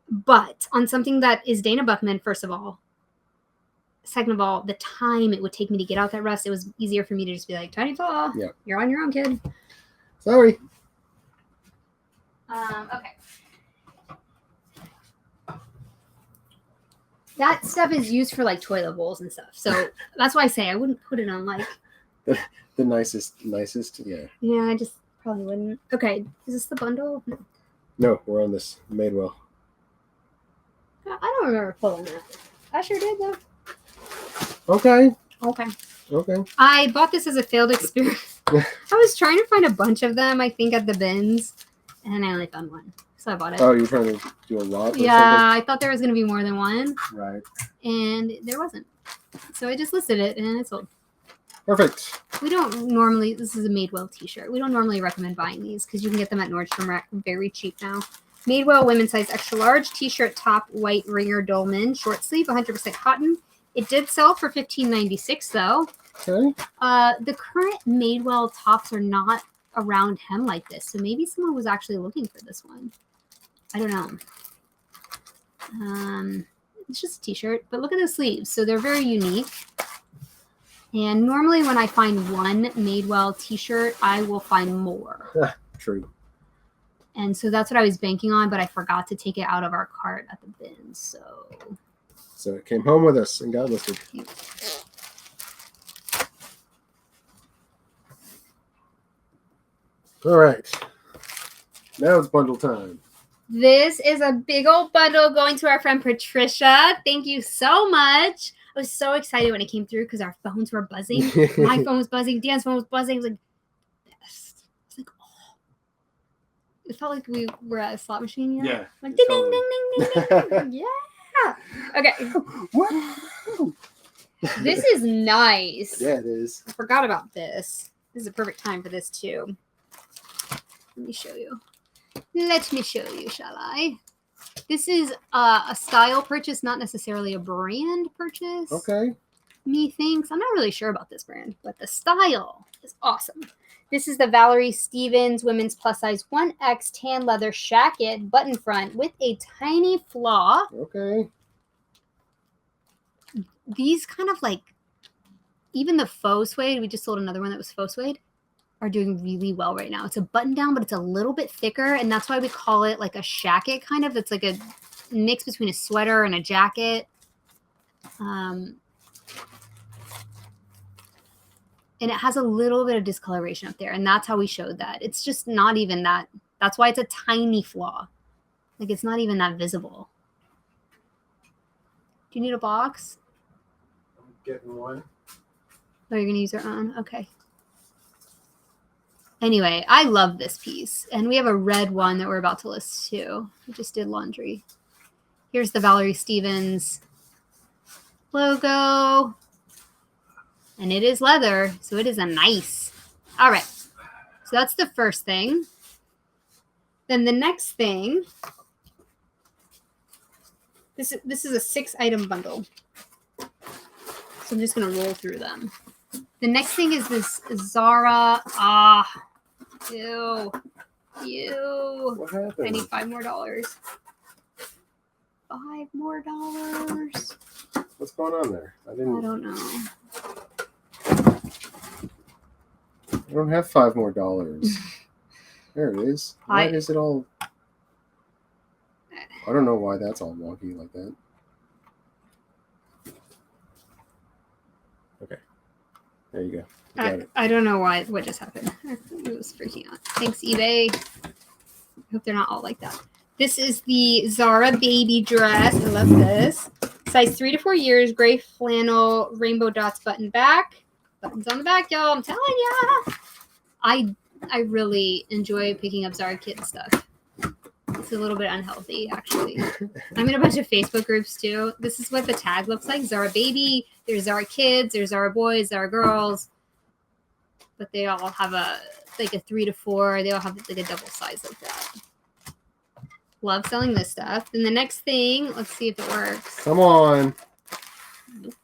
But on something that is Dana Buchman, first of all, second of all, the time it would take me to get out that rust, it was easier for me to just be like, tiny flaw,
Yeah.
You're on your own, kid.
Sorry.
Okay. That stuff is used for like toilet bowls and stuff. So that's why I say I wouldn't put it on like
the nicest, yeah.
Yeah, I just probably wouldn't. Okay, is this the bundle?
No, we're on this Madewell.
I don't remember pulling that. I sure did though.
Okay.
Okay. I bought this as a failed experience. I was trying to find a bunch of them, I think, at the bins, and I only found one. So I bought it.
Oh, you're trying to do a lot?
Yeah, I thought there was going to be more than one.
Right.
And there wasn't. So I just listed it, and it sold.
Perfect.
We don't normally, this is a Madewell t-shirt. We don't normally recommend buying these because you can get them at Nordstrom Rack very cheap now. Madewell women's size extra large t-shirt top white ringer dolman short sleeve 100% cotton. It did sell for $15.96 though.
Okay.
The current Madewell tops are not around hem like this, so maybe someone was actually looking for this one. I don't know. It's just a t-shirt, but look at the sleeves. So they're very unique. And normally when I find one Madewell t-shirt, I will find more.
True.
And so that's what I was banking on, but I forgot to take it out of our cart at the bin.
So it came home with us and got listed. All right. Now it's bundle time.
This is a big old bundle going to our friend Patricia. Thank you so much. I was so excited when it came through because our phones were buzzing. My phone was buzzing. Dan's phone was buzzing. I was like, yes. It's like, oh. It felt like we were at a slot machine. You know?
Yeah.
Like, ding, ding, ding, ding, ding, ding. Yeah. Okay.
What?
This is nice.
Yeah, it is.
I forgot about this. This is a perfect time for this too. Let me show you. Let me show you, shall I? This is a style purchase, not necessarily a brand purchase.
Okay.
Methinks. I'm not really sure about this brand, but the style is awesome. This is the Valerie Stevens women's plus size 1X tan leather shacket button front with a tiny flaw.
Okay.
These kind of like, even the faux suede, we just sold another one that was faux suede, are doing really well right now. It's a button down, but it's a little bit thicker, and that's why we call it like a shacket kind of. It's like a mix between a sweater and a jacket. And it has a little bit of discoloration up there, and that's how we showed that. It's just not even that. That's why it's a tiny flaw. Like, it's not even that visible. Do you need a box?
I'm getting one.
Oh, you're going to use your own? Okay. Anyway, I love this piece. And we have a red one that we're about to list too. We just did laundry. Here's the Valerie Stevens logo. And it is leather, so it is a nice. All right. So So that's the first thing. Then the next thing, this is a 6-item bundle. So I'm just going to roll through them. The next thing is this Zara. Ew.
What happened?
I need $5 more. $5 more.
What's going on there?
I don't know.
I don't have $5 more. There it is. Why is it all? I don't know why that's all wonky like that. Okay. There you go.
I don't know what just happened. It was freaking out. Thanks, eBay. I hope they're not all like that. This is the Zara baby dress. I love this. Size 3 to 4 years. Gray flannel, rainbow dots button back. Buttons on the back, y'all. I'm telling ya. I really enjoy picking up Zara Kids stuff. It's a little bit unhealthy, actually. I'm in a bunch of Facebook groups, too. This is what the tag looks like. Zara Baby. There's Zara Kids. There's Zara Boys. Zara Girls. But they all have a 3 to 4. They all have like a double size like that. Love selling this stuff. Then the next thing, let's see if it works.
Come on.
Nope.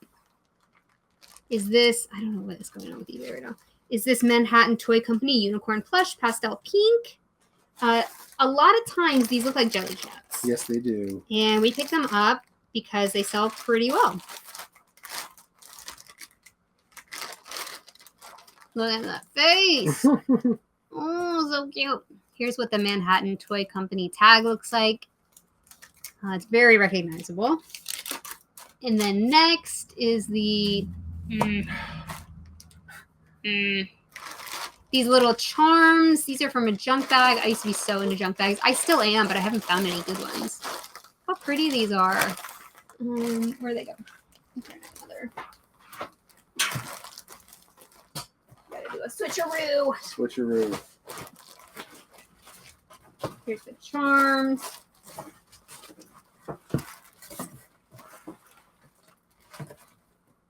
Is this, I don't know what is going on with eBay right now. Is this Manhattan Toy Company Unicorn Plush Pastel Pink? A lot of times these look like jelly cats.
Yes, they do.
And we pick them up because they sell pretty well. Look at that face. Oh, so cute. Here's what the Manhattan Toy Company tag looks like. It's very recognizable. And then next is the... These little charms. These are from a junk bag. I used to be so into junk bags. I still am, but I haven't found any good ones. How pretty these are. Where'd they go? Gotta do a switcheroo.
Switcheroo.
Here's the charms.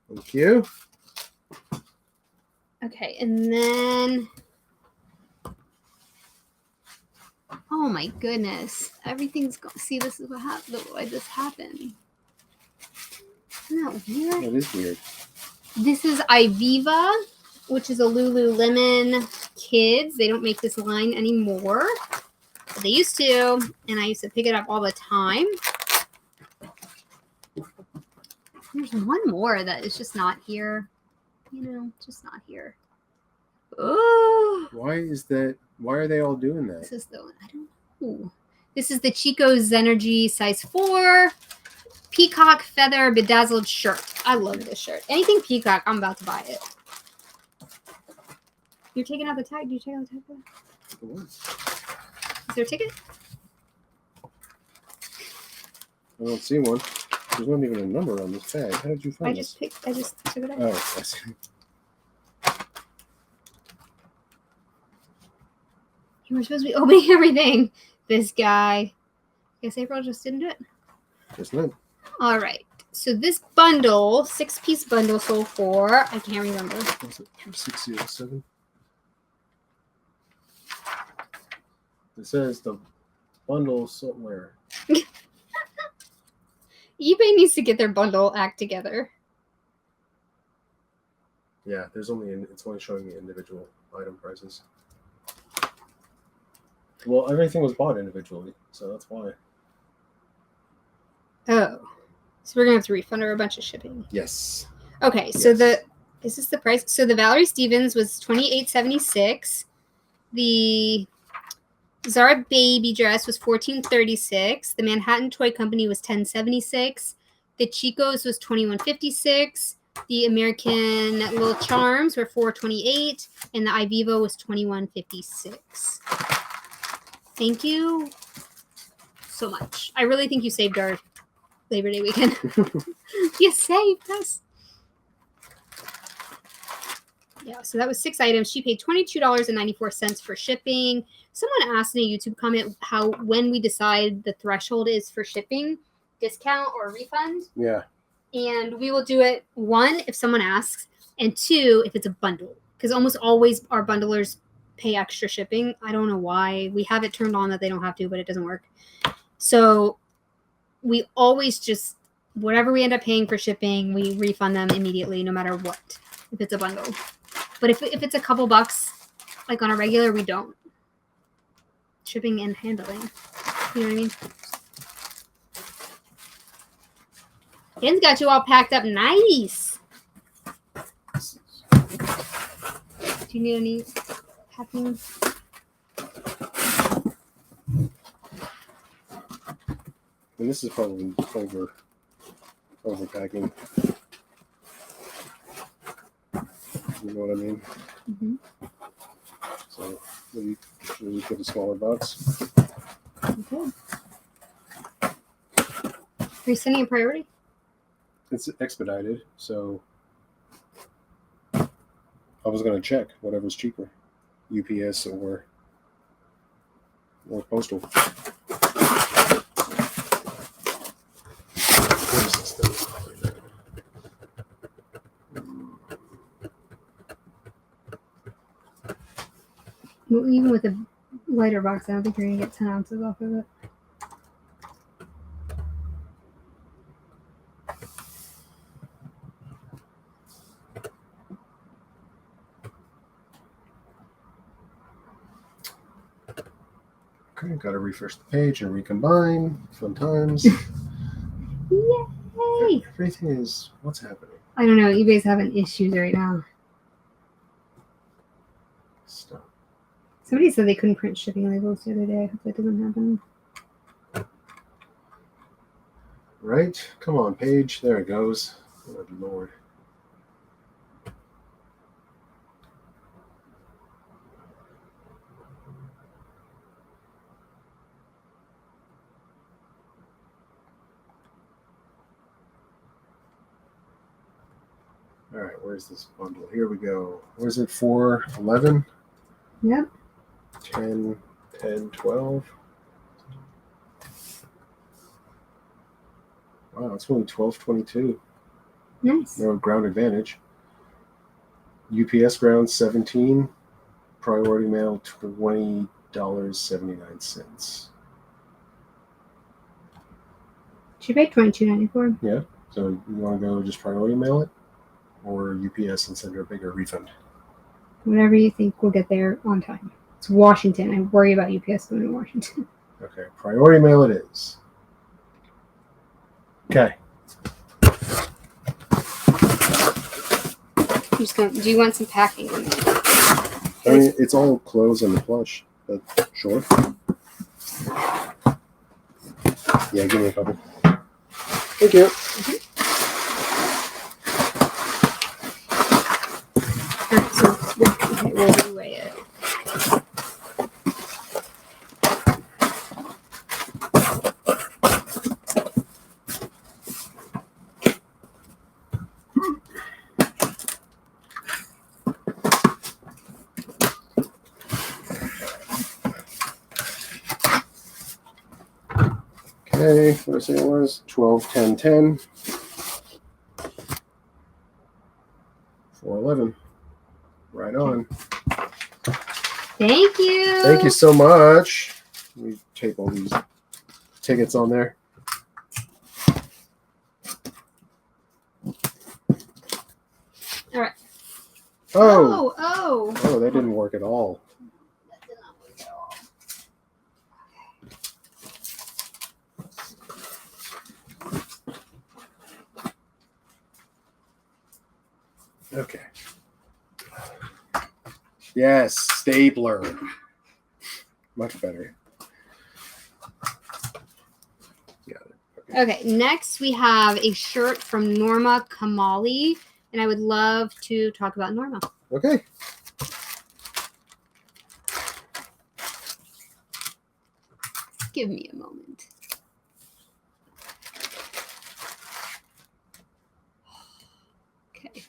Thank you.
Okay, and then, oh my goodness, everything's gone. See, this is what happened. Why this happened? Isn't that weird?
That is weird.
This is Iviva, which is a Lululemon Kids. They don't make this line anymore. But they used to, and I used to pick it up all the time. There's one more that is just not here. You know, just not here. Oh,
Why is that? Why are they all doing that?
this is the one. I don't know. This is the Chico's Zenergy size 4 peacock feather bedazzled shirt. I love this shirt. Anything peacock, I'm about to buy it. You're taking out the tag. Do you take out the tag? Is there a ticket?
I don't see one. There's not even a number on this tag. How did you find this?
I just took it out.
Oh, I see.
You were supposed to be opening everything. This guy. Guess April just didn't do it.
Just not.
All right. So this bundle, 6-piece bundle, sold for, I can't remember.
Was it 607? It says the bundle somewhere.
eBay needs to get their bundle act together.
Yeah, it's only showing me individual item prices. Well, everything was bought individually, so that's why.
Oh. So we're going to have to refund her a bunch of shipping.
Yes.
Okay, so is this the price? So the Valerie Stevens was $28.76. The Zara baby dress was $14.36. The Manhattan Toy Company was $10.76. The Chico's was $21.56. The American Little Charms were $4.28, and the Iviva was $21.56. Thank you so much. I really think you saved our Labor Day weekend. You saved us. Yeah, so that was 6 items. She paid $22.94 for shipping. Someone asked in a YouTube comment when we decide the threshold is for shipping, discount or refund.
Yeah.
And we will do it, 1, if someone asks, and 2, if it's a bundle. Because almost always our bundlers pay extra shipping. I don't know why. We have it turned on that they don't have to, but it doesn't work. So we always just, whatever we end up paying for shipping, we refund them immediately, no matter what, if it's a bundle. But if it's a couple bucks, like on a regular, we don't. Shipping and handling. You know what I mean? Ken's got you all packed up nice. Do you need any packing?
And this is probably overpacking. You know what I mean?
Mm-hmm.
So maybe get a smaller box.
Okay. Are you sending a priority?
It's expedited, so I was going to check whatever's cheaper, UPS or postal.
Well, even with a lighter box, I don't think you're going to get 10 ounces off of it.
Okay, got to refresh the page and recombine. Fun times.
Yay!
Everything is, what's happening?
I don't know. eBay's having issues right now.
Stop.
Somebody said they couldn't print shipping labels the other day. I hope that doesn't happen.
Right? Come on, page. There it goes. Good Lord. All right, where's this bundle? Here we go. Where's it? 411?
Yep.
10, 12. Wow, it's only $12.22.
Nice.
No ground advantage. UPS ground 17. Priority mail $20.79.
She paid $22.94.
Yeah. So you want to go just priority mail it, or UPS and send her a bigger refund?
Whatever you think will get there on time. It's Washington. I worry about UPS going to Washington.
Okay, priority mail it is. Okay.
I'm just gonna. Do you want some packing in there?
I mean, it's all clothes and the plush, but sure. Yeah, give me a couple. Thank you.
Mm-hmm. All right, so we'll reweigh it.
Okay, what did I say it was? 12, 10, 10. 411. Right on.
Thank you.
Thank you so much. Let me tape all these tickets on there.
All right.
Oh,
Oh,
that didn't work at all.
That did not work at all.
Okay. Yes, stapler. Much better. Got it.
Okay, next we have a shirt from Norma Kamali, and I would love to talk about Norma.
Okay.
Give me a moment. Okay.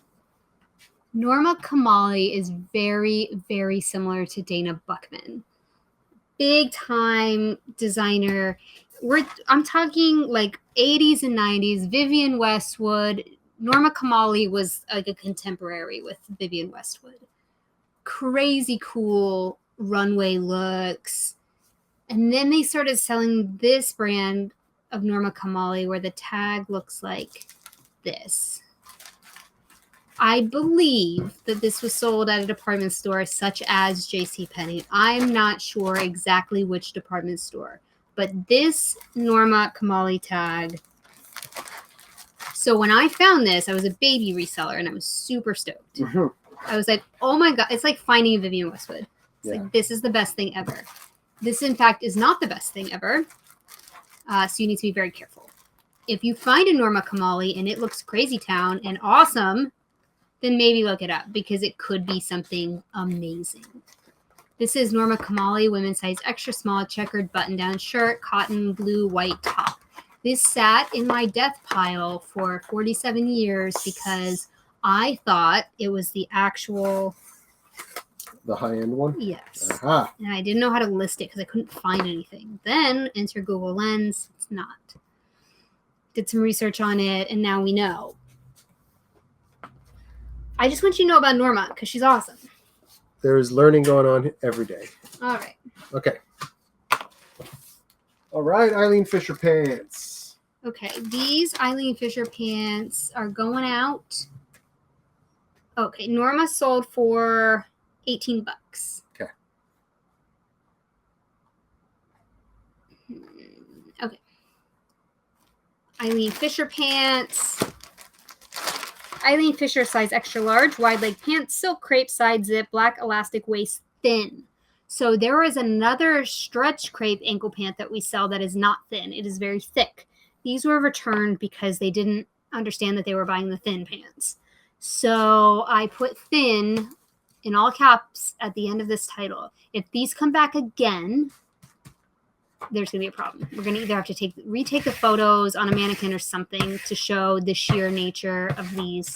Norma Kamali is very, very similar to Dana Buckman. Big time designer. I'm talking like 80s and 90s. Vivienne Westwood. Norma Kamali was like a contemporary with Vivienne Westwood. crazy cool runway looks. And then they started selling this brand of Norma Kamali where the tag looks like this. I believe that this was sold at a department store such as JCPenney. I'm not sure exactly which department store, but this Norma Kamali tag. So when I found this, I was a baby reseller and I was super stoked.
Mm-hmm.
I was like, oh my God, it's like finding Vivian Westwood. It's
Yeah.
like, this is the best thing ever. This, in fact, is not the best thing ever. So you need to be very careful. If you find a Norma Kamali and it looks crazy town and awesome, then maybe look it up because it could be something amazing. This is Norma Kamali, women's size extra small, checkered button-down shirt, cotton, blue, white top. This sat in my death pile for 47 years because I thought it was the actual...
The high-end one?
Yes.
Aha.
And I didn't know how to list it because I couldn't find anything. Then enter Google Lens. It's not. Did some research on it, and now we know. I just want you to know about Norma because she's awesome.
There's learning going on every day.
All right.
Okay. All right, Eileen Fisher pants.
Okay, these Eileen Fisher pants are going out. Okay, Norma sold for $18.
Okay.
Okay. Eileen Fisher pants. Eileen Fisher size extra large, wide leg pants, silk crepe, side zip, black elastic waist, thin. So there is another stretch crepe ankle pant that we sell that is not thin. It is very thick. These were returned because they didn't understand that they were buying the thin pants. So I put thin in all caps at the end of this title. If these come back again, there's going to be a problem. We're going to either have to retake the photos on a mannequin or something to show the sheer nature of these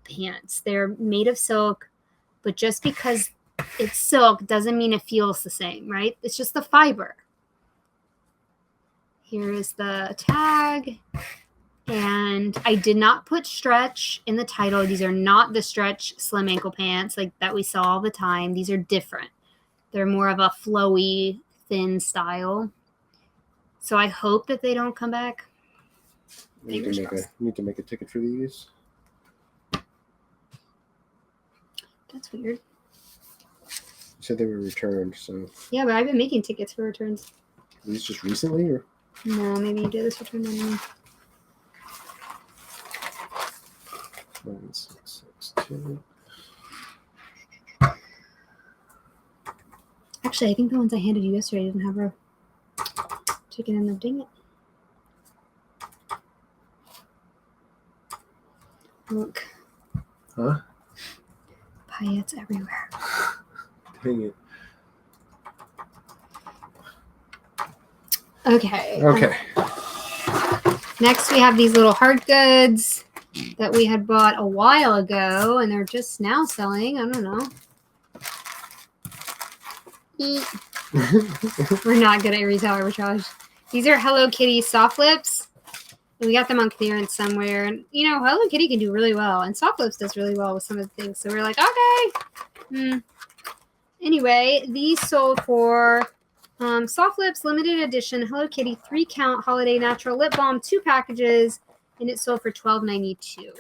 pants. They're made of silk, but just because it's silk doesn't mean it feels the same, right? It's just the fiber. Here is the tag. And I did not put stretch in the title. These are not the stretch slim ankle pants like that we sell all the time. These are different. They're more of a flowy, thin style. So I hope that they don't come back.
Need to make a ticket for these.
That's weird.
You said they were returned, so.
Yeah, but I've been making tickets for returns.
These just recently, or?
No, maybe you did this return on me.
9662.
Actually, I think the ones I handed you yesterday didn't have a chicken in them. Dang it. Look.
Huh?
Paillettes everywhere.
Dang it.
Okay.
Okay.
Next, we have these little hard goods that we had bought a while ago, and they're just now selling. I don't know. We're not good at retail arbitrage. These are Hello Kitty soft lips. And we got them on clearance somewhere. And, you know, Hello Kitty can do really well. And soft lips does really well with some of the things. So we're like, okay. Anyway, these sold for soft lips, limited edition, Hello Kitty 3-count holiday natural lip balm, 2 packages. And it sold for $12.92. So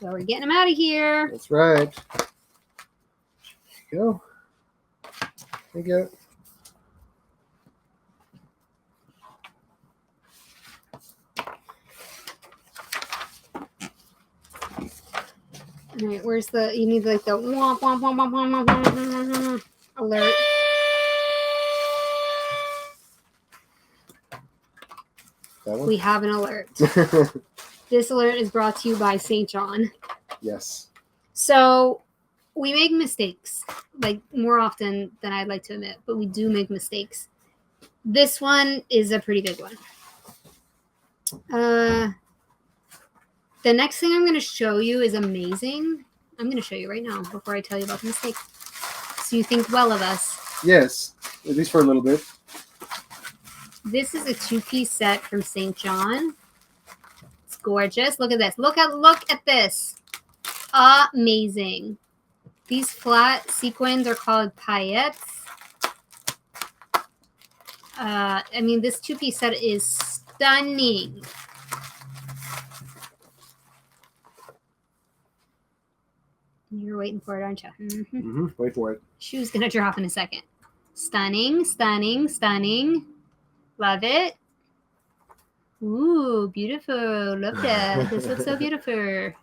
we're getting them out of here.
That's right. There you go. There you go.
All right, where's the, you need like the womp, womp, womp, womp, womp, womp, womp, womp, alert.
That one?
We have an alert. This alert is brought to you by St. John.
Yes.
So we make mistakes, like more often than I'd like to admit, but we do make mistakes. This one is a pretty big one. The next thing I'm going to show you is amazing. I'm going to show you right now before I tell you about the mistake. So you think well of us.
Yes, at least for a little bit.
This is a 2-piece set from St. John. It's gorgeous. Look at this. Look at this. Amazing. These flat sequins are called paillettes. I mean, this two-piece set is stunning. You're waiting for it, aren't you?
Mm-hmm. Wait for it.
Shoe's gonna drop in a second. Stunning, stunning, stunning. Love it. Ooh, beautiful. Love that. This looks so beautiful.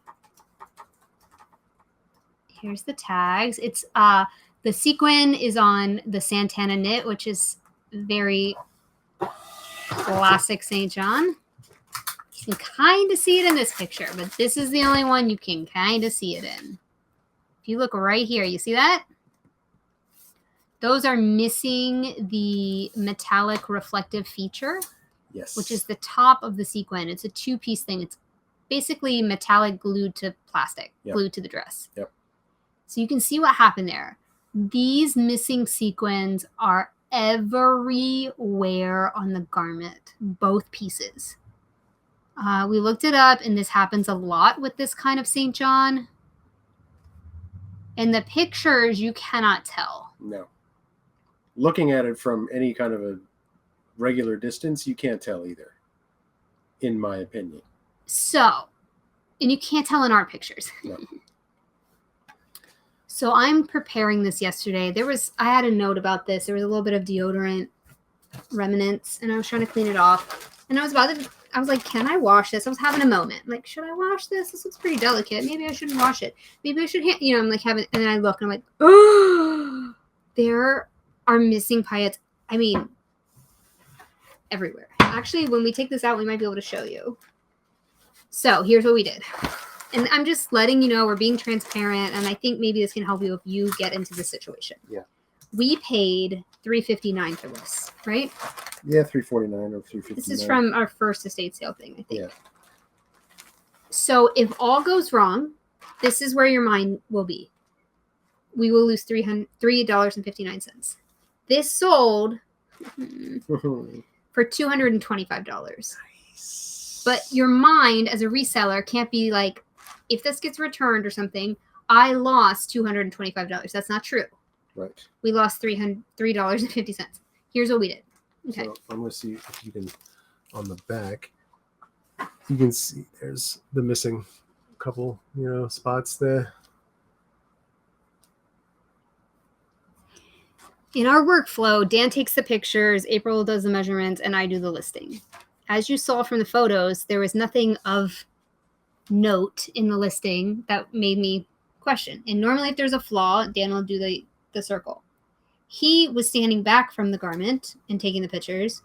Here's the tags. It's the sequin is on the Santana knit, which is very classic St. John. You can kind of see it in this picture, but this is the only one you can kind of see it in. If you look right here, you see that? Those are missing the metallic reflective feature.
Yes.
Which is the top of the sequin. It's a two-piece thing. It's basically metallic glued to plastic, glued to the dress.
Yep.
So you can see what happened there. These missing sequins are everywhere on the garment, both pieces. We looked it up, and this happens a lot with this kind of St. John. In the pictures, you cannot tell.
No. Looking at it from any kind of a regular distance, you can't tell either, in my opinion.
So, and you can't tell in our pictures.
No.
So I'm preparing this yesterday. I had a note about this. There was a little bit of deodorant remnants, and I was trying to clean it off. And I was like, can I wash this? I was having a moment. Like, should I wash this? This looks pretty delicate. Maybe I shouldn't wash it. Maybe I should, I'm like having, and then I look and I'm like, oh, there are missing paillettes. I mean, everywhere. Actually, when we take this out, we might be able to show you. So here's what we did. And I'm just letting you know we're being transparent, and I think maybe this can help you if you get into this situation.
Yeah.
We paid $359 for this, right?
Yeah, $349 or $359.
This is from our first estate sale thing, I think.
Yeah.
So if all goes wrong, this is where your mind will be. We will lose $3.59. This sold for $225.
Nice.
But your mind as a reseller can't be like, if this gets returned or something, I lost $225. That's not true.
Right.
We lost $3.50. Here's what we did. Okay.
So I'm going to see if you can, on the back, you can see there's the missing couple, spots there.
In our workflow, Dan takes the pictures, April does the measurements, and I do the listing. As you saw from the photos, there was nothing of note in the listing that made me question. And normally if there's a flaw, Dan will do the circle. He was standing back from the garment and taking the pictures.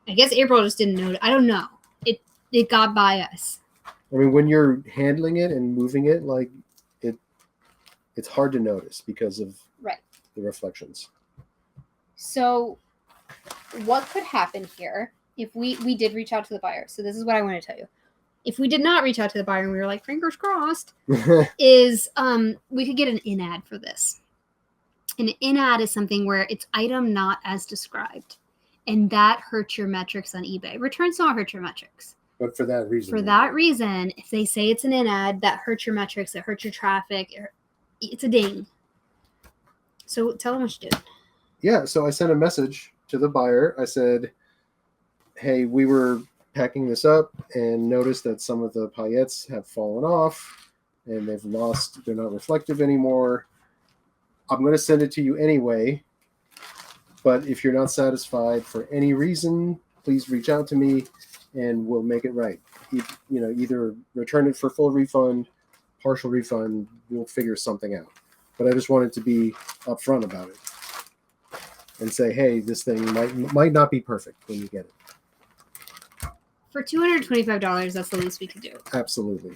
I guess April just didn't know. I don't know. It got by us.
I mean, when you're handling it and moving it, like it's hard to notice because of the reflections.
So what could happen here if we did reach out to the buyer? So this is what I want to tell you. If we did not reach out to the buyer and we were like, fingers crossed, is we could get an in ad for this. An in ad is something where it's item not as described. And that hurts your metrics on eBay. Returns don't hurt your metrics.
But for that reason.
For that reason, if they say it's an in ad, that hurts your metrics, it hurts your traffic. It's a ding. So tell them what you did.
Yeah, so I sent a message to the buyer. I said, hey, we were packing this up and noticed that some of the paillettes have fallen off and they're not reflective anymore. I'm going to send it to you anyway, but if you're not satisfied for any reason, please reach out to me and we'll make it right. Either return it for full refund, partial refund, we'll figure something out. But I just wanted to be upfront about it and say, hey, this thing might not be perfect when you get it.
For $225, that's the least we could do.
Absolutely.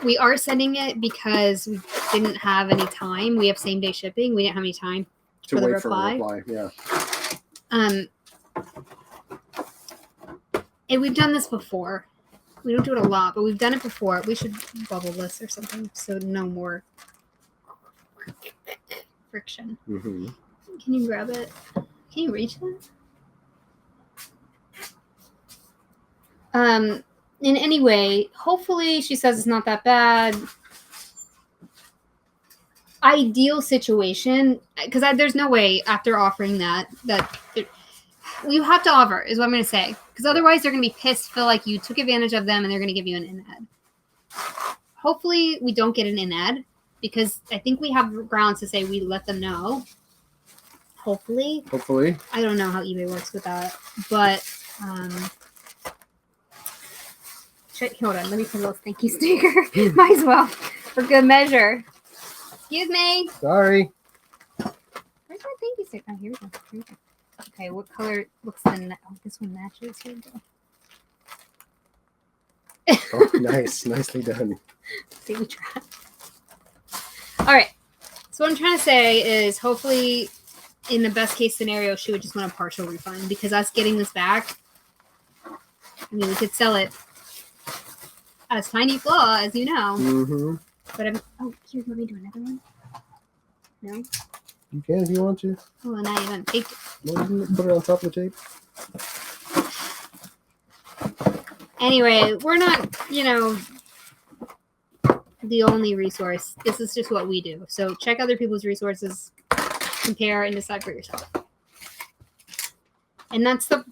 We are sending it because we didn't have any time. We have same day shipping. We didn't have any time
To
for the
wait
reply.
for a reply, yeah.
And we've done this before. We don't do it a lot, but we've done it before. We should bubble this or something so no more friction.
Mm-hmm.
Can you grab it? Can you reach it? In any way, hopefully she says it's not that bad. ideal situation, because there's no way after offering that you have to offer is what I'm going to say, because otherwise they're going to be pissed, feel like you took advantage of them, and they're going to give you an in-ad. Hopefully we don't get an in-ad, because I think we have grounds to say we let them know. Hopefully. I don't know how eBay works with that, but hold on, let me put a little thank you sticker. Might as well, for good measure. Excuse me.
Sorry.
Where's my thank you sticker? Oh, here we go. Okay, what color looks the? Oh, this one matches. Here we go.
Oh, nice, nicely done.
See, we try. All right. So what I'm trying to say is, hopefully, in the best case scenario, she would just want a partial refund, because us getting this back, I mean, we could sell it as tiny flaw, as you know.
Mm-hmm.
But here, you want me to do another one? No?
You can if you want to.
Oh, and I even taped it.
Well, you can put it on top of the tape.
Anyway, we're not, the only resource. This is just what we do. So check other people's resources, compare, and decide for yourself. And that's the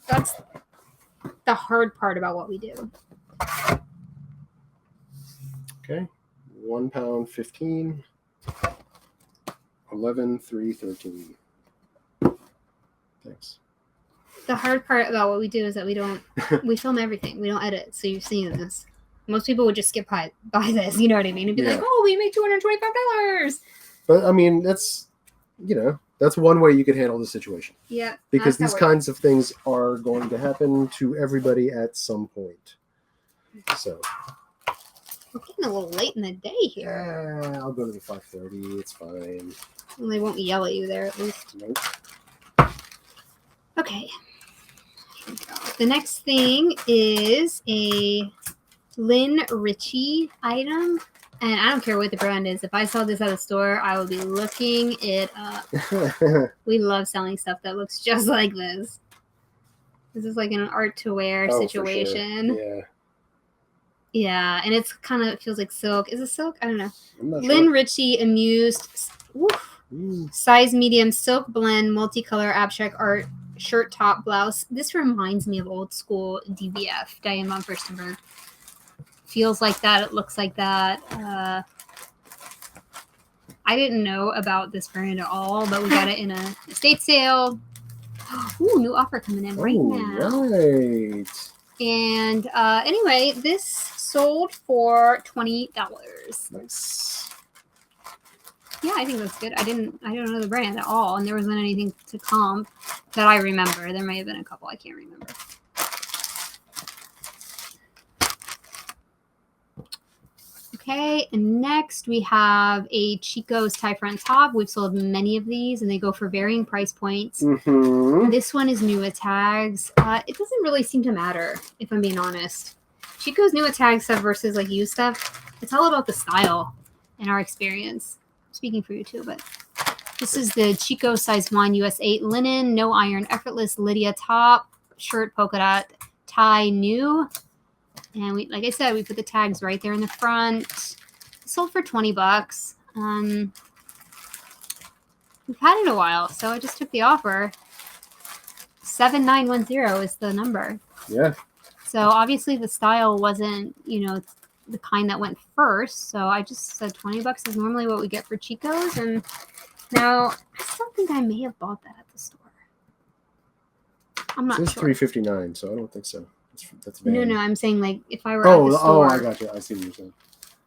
hard part about what we do.
Okay. £1.15. 11,313. Thanks.
The hard part about what we do is that we film everything. We don't edit. So you're seeing this. Most people would just skip by this, you know what I mean? And be like, oh, we made $225.
But I mean, that's one way you could handle the situation.
Yeah.
Because these kinds of things are going to happen to everybody at some point. So
we're getting a little late in the day here.
Yeah, I'll go to the 5:30. It's fine.
Well, they won't yell at you there, at least.
Nope.
Okay. Here we go. The next thing is a Lynn Richie item. And I don't care what the brand is. If I saw this at a store, I would be looking it up. We love selling stuff that looks just like this. This is like an art to wear situation.
For sure. Yeah.
Yeah, and it's kind of, it feels like silk. Is it silk? I don't know.
I'm not
Lynn
sure.
Richie Amused. Size medium silk blend multicolor abstract art shirt top blouse. This reminds me of old school DVF, Diane von Furstenberg. Feels like that. It looks like that. I didn't know about this brand at all, but we got it in a estate sale. Ooh, new offer coming in right now.
Right.
And anyway, this sold for $20.
Nice.
Yeah, I think that's good. I don't know the brand at all, and there wasn't anything to comp that I remember. There may have been a couple, I can't remember. Okay, and next we have a Chico's tie front top. We've sold many of these, and they go for varying price points.
Mm-hmm.
This one is new at tags. It doesn't really seem to matter, if I'm being honest. Chico's new at tag stuff versus like used stuff, it's all about the style in our experience. I'm speaking for you too, but this is the Chico size 1 US 8 linen, no iron, effortless Lydia top, shirt, polka dot, tie, new. And we, like I said, we put the tags right there in the front. It sold for $20. We've had it a while, so I just took the offer. 7910 is the number.
Yeah.
So obviously the style wasn't, the kind that went first. So I just said $20 is normally what we get for Chico's. And now I still think I may have bought that at the store. I'm not sure.
It's $3.59, so I don't think so. That's
No, I'm saying like if I were at the store.
Oh, I got you. I see what you're saying.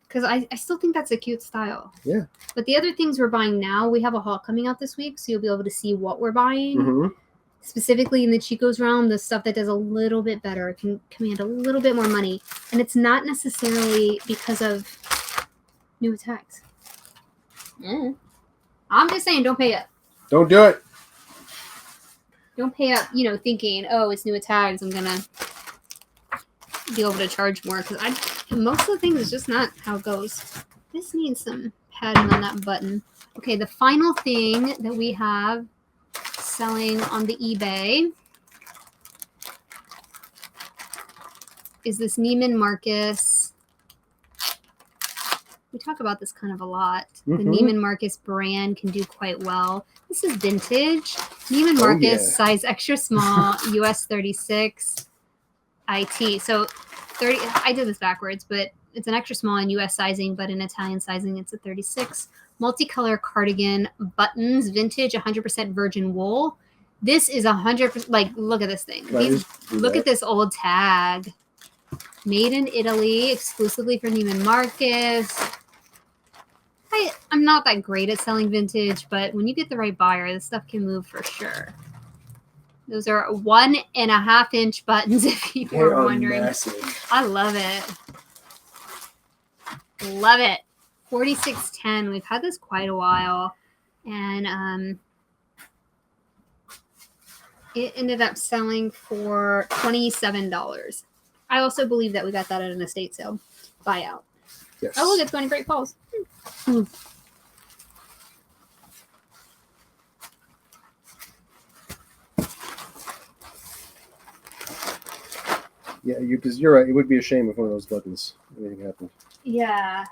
Because I still think that's a cute style.
Yeah.
But the other things we're buying now, we have a haul coming out this week, so you'll be able to see what we're buying.
Mm-hmm.
Specifically in the Chico's realm, the stuff that does a little bit better, can command a little bit more money. And it's not necessarily because of new tags. I'm just saying, don't pay up. Don't
do it.
Don't pay up, thinking, oh, it's new tags, I'm going to be able to charge more. Because most of the things is just not how it goes. This needs some padding on that button. Okay, the final thing that we have selling on the eBay is this Neiman Marcus We talk about this kind of a lot. The
Mhm.
Neiman Marcus brand can do quite well. This is vintage. Neiman Marcus,
yeah.
size extra small, US 36, IT. So 30, I did this backwards, but it's an extra small in US sizing, but in Italian sizing, it's a 36. Multicolor cardigan, buttons, vintage, 100% virgin wool. This is 100%, like, look at this thing. Look at this old tag. Made in Italy, exclusively for Neiman Marcus. I'm not that great at selling vintage, but when you get the right buyer, this stuff can move for sure. Those are 1.5-inch buttons, if you were wondering.
Massive.
I love it. Love it. 4610. We've had this quite a while, and it ended up selling for $27. I also believe that we got that at an estate sale buyout.
Yes.
Oh, look, it's going to Great Falls.
Yeah, because you're right. It would be a shame if one of those buttons, anything happened.
Yeah.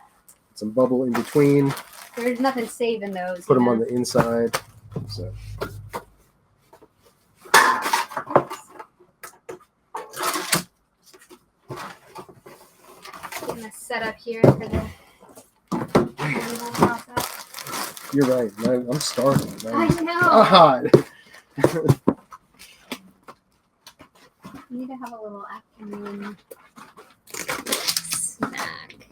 Some bubble in between.
There's nothing saving those.
Put them on the inside. So.
Getting this set up here for the process.
You're right. I'm starving.
I know.
God.
We need to have a little afternoon snack.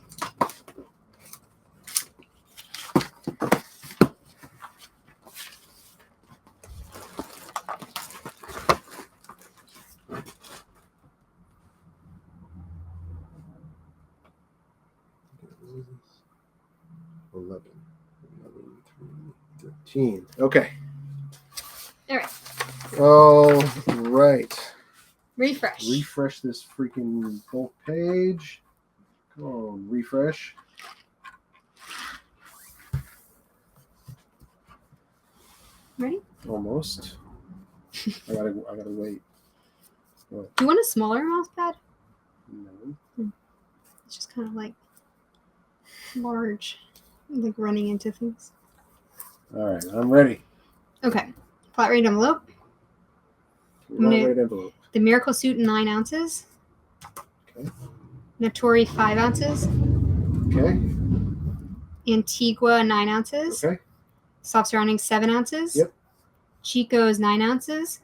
$11, 13. Okay.
All right.
All right.
Refresh.
Refresh this freaking bulk page. Come on, refresh.
Ready?
Almost. I gotta wait. What?
Do you want a smaller mouse pad?
No.
It's just kind of like large, like running into things.
All right, I'm ready.
Okay. Flat rate envelope.
Flat rate envelope.
The Miracle Suit 9 ounces.
Okay.
Natori 5 ounces.
Okay.
Antigua 9 ounces.
Okay.
Soft Surroundings 7 ounces.
Yep.
Chico's 9 ounces.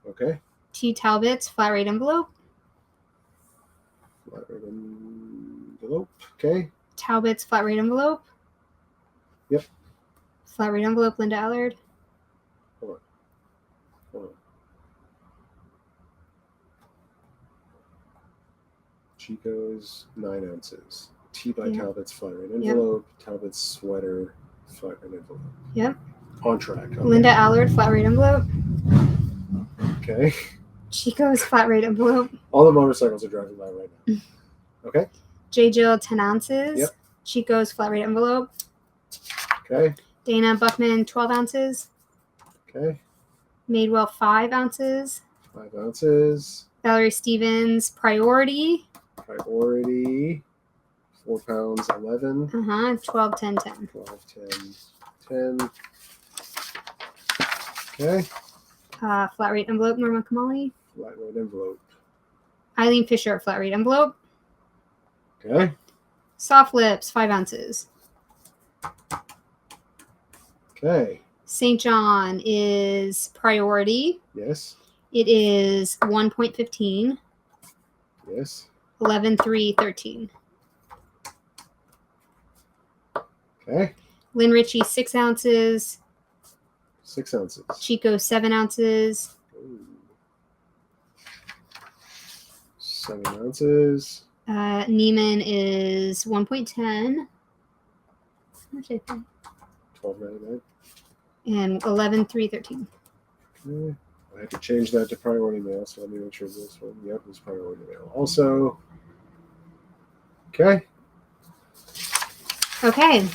Okay.
T. Talbot's flat rate envelope.
Flat rate envelope. Okay.
Talbot's flat rate envelope.
Yep.
Flat rate envelope, Linda Allard.
Hold on. Chico's 9 ounces. T by Talbot's flat rate envelope. Yep. Talbot's sweater flat rate envelope.
Yep.
On track. Okay.
Linda Allard flat rate envelope.
Okay.
Chico's flat rate envelope.
All the motorcycles are driving by right now. Okay.
J. Jill 10 ounces.
Yep.
Chico's flat rate envelope.
Okay.
Dana Buckman 12 ounces.
Okay.
Madewell 5 ounces.
5 ounces.
Valerie Stevens Priority.
4 pounds 11.
12, 10, 10.
12, 10, 10. Okay.
Flat rate envelope, Norma Kamali.
Flat rate envelope.
Eileen Fisher flat rate envelope.
Okay.
Soft Lips 5 ounces.
Okay.
St. John is Priority.
Yes.
It is 1.15.
Yes.
11, 3, 13.
Okay.
Lynn Ritchie 6 ounces.
6 ounces.
Chico 7 ounces.
Ooh. 7 ounces.
Neiman is 1.10. How much I think?
$12.99.
And 11, 3, 13.
Okay. I had to change that to priority mail, so let me make sure this one. Yep, is priority mail. Also. Okay.
Okay.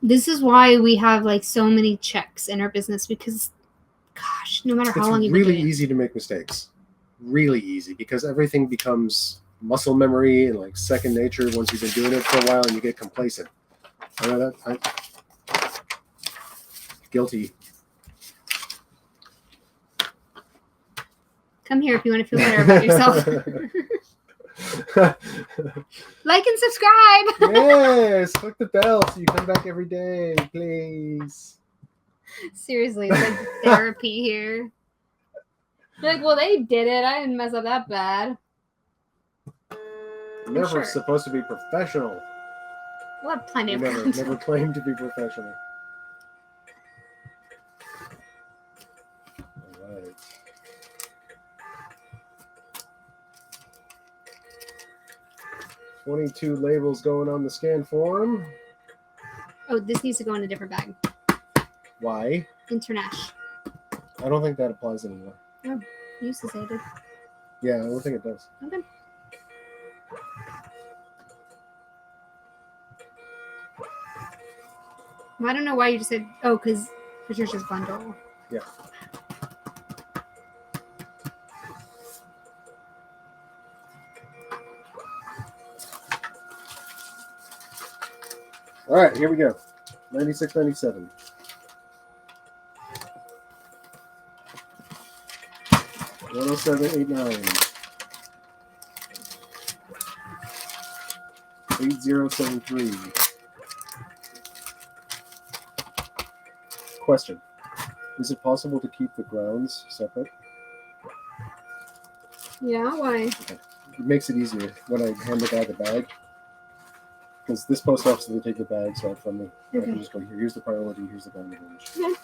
This is why we have like so many checks in our business because, gosh, no matter how long you've been doing it.
It's really easy to make mistakes. Really easy because everything becomes muscle memory and like second nature once you've been doing it for a while and you get complacent. I know that. Guilty.
Come here if you want to feel better about yourself. Like and subscribe.
Yes, click the bell so you come back every day, please.
Seriously, it's like therapy here. You're like, well, they did it. I didn't mess up that bad.
Never
sure.
supposed to be professional.
We'll have plenty
You
of
never
content.
claimed to be professional. All right. $22 labels going on the scan form.
Oh, this needs to go in a different bag.
Why?
International.
I don't think that applies anymore.
Oh, used to say it did.
Yeah, I don't think it does.
Okay. Well, I don't know why you just said, oh, because Patricia's bundle.
Yeah. All right, here we go. 96.97. $107.89. 8073. Question: is it possible to keep the grounds separate?
Yeah, why?
Okay. It makes it easier when I hand the guy the bag. Because this post office, they take the bags out from me. I can just go here. Here's the priority. Here's the ground image. Okay.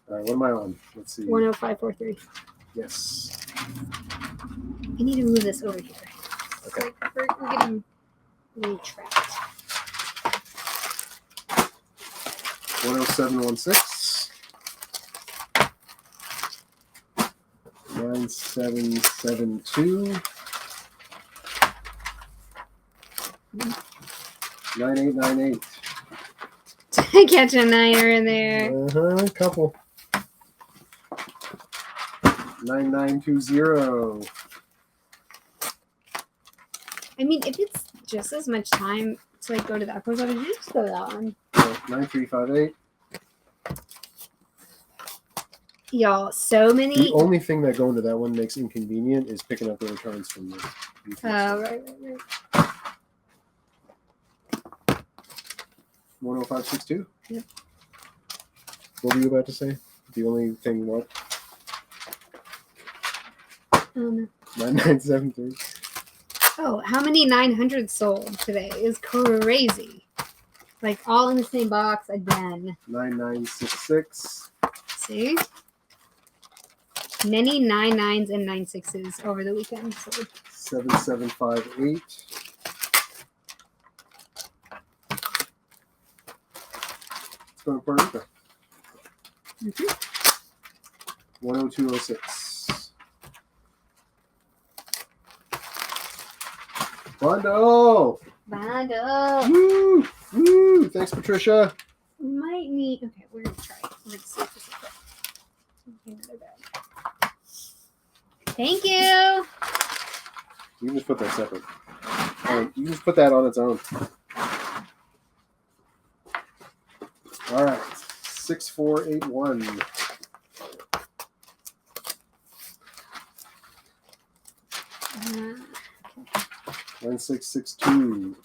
All right, what am I on? Let's see.
10543.
Yes.
I need to move this over here.
Okay.
We're getting really trapped.
10716. 9772. 9898.
Catch a niner in there.
Couple. 9920.
I mean, if it's just as much time to like go to that post office, you just go to that one.
9358.
Y'all, so many.
The only thing that going to that one makes inconvenient is picking up the returns from the UPS.
Right.
10562.
Yep.
What were you about to say? The only thing what? 9973.
Oh, how many 900 sold today is crazy. Like all in the same box again.
9966.
See? Many 99s and 96s over the weekend. So.
7758. Let's go to Puerto Rico. 10206. Bundle! Woo! Woo! Thanks, Patricia.
Might need. Okay, we're gonna try it. We're gonna see if this will fit. Another bag. Thank you.
You can just put that separate. You just put that on its own. All right. 6481.
Okay.
9662.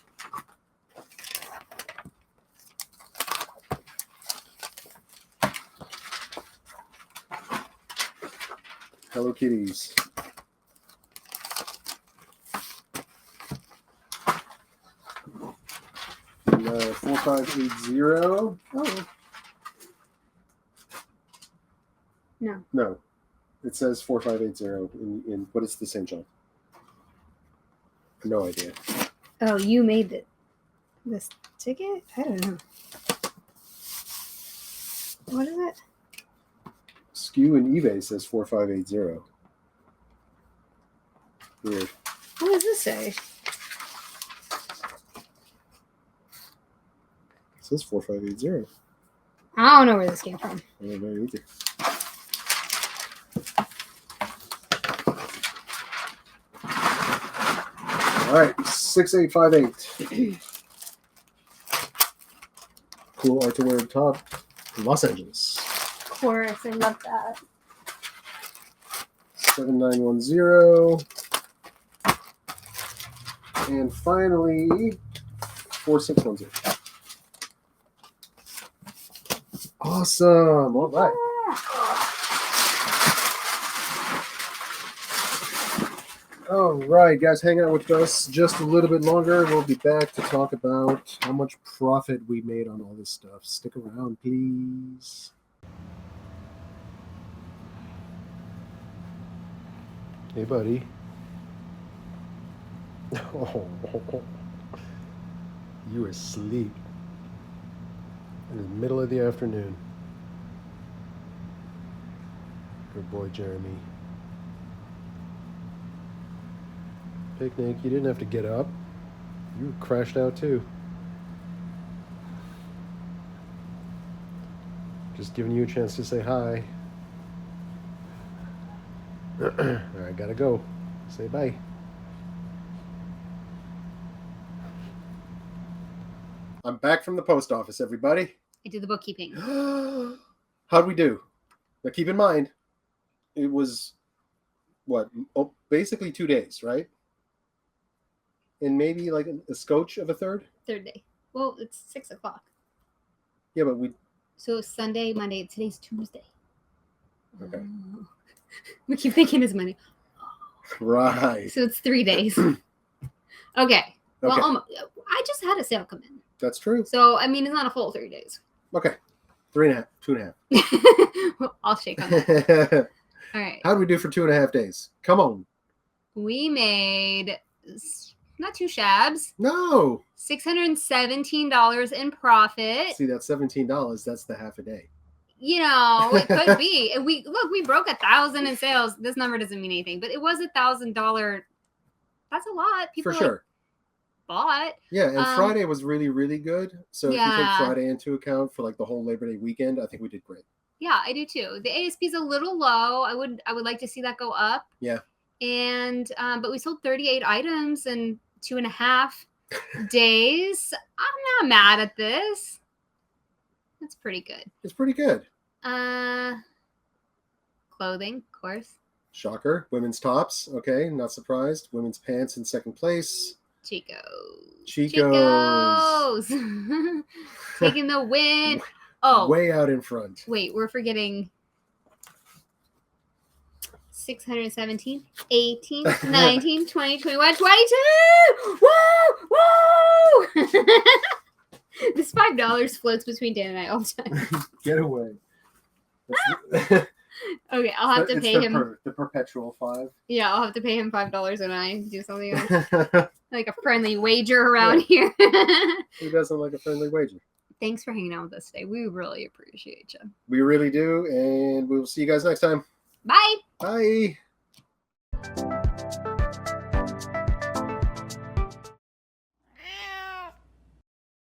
Hello Kitties. And, 4580.
Oh. No.
No. It says 4580 but it's the same job. No idea.
Oh, you made this ticket? I don't know. What is it?
SKU and eBay says 4580. Weird.
What does this say?
It says 4580.
I don't know where this came from.
I don't know either. All right, 6858. Cool art to wear at the top. Los Angeles.
Of course, I love that.
7910. And finally, 4610. Awesome. All right. All right, guys, hang out with us just a little bit longer. We'll be back to talk about how much profit we made on all this stuff. Stick around, please. Hey, buddy. Oh, you were asleep in the middle of the afternoon. Good boy, Jeremy. Picnic, you didn't have to get up. You crashed out too. Just giving you a chance to say hi. All right, gotta go. Say bye. I'm back from the post office, everybody.
I did the bookkeeping.
How'd we do? Now keep in mind, it was, what, basically 2 days, right? And maybe like a scotch of a third?
Third day. Well, it's 6 o'clock.
Yeah, but we...
So Sunday, Monday, today's Tuesday.
Okay.
We keep thinking it's Monday.
Right.
So it's 3 days. Okay. Well, I just had a sale come in.
That's true.
So, I mean, it's not a full 3 days.
Okay. 3.5, 2.5.
Well, I'll shake on that. All right.
How'd we do for 2.5 days? Come on.
We made not two shabs.
No.
$617 in profit.
See, that $17, that's the half a day.
You know, it could be. And we broke 1,000 in sales. This number doesn't mean anything, but it was $1,000. That's a lot. People
for sure.
Bought.
Yeah, and Friday was really, really good. So if you take
Yeah.
Friday into account for like the whole Labor Day weekend, I think we did great.
Yeah, I do too. The ASP is a little low. I would like to see that go up.
Yeah.
And but we sold 38 items in 2.5 days. I'm not mad at this. That's pretty good.
It's pretty good.
Clothing, of course.
Shocker. Women's tops. Okay, not surprised. Women's pants in second place.
Chicos. Taking the win. Oh.
Way out in front.
Wait, we're forgetting 617, 18, 19, 20, 21, 22. Woo! Woo! This $5 floats between Dan and I all the time.
Get away.
Okay, I'll have to pay him.
The perpetual 5.
Yeah, I'll have to pay him $5 when I do something else. Like a friendly wager around here.
Who doesn't like a friendly wager?
Thanks for hanging out with us today. We really appreciate you.
We really do, and we will see you guys next time.
Bye.
Bye.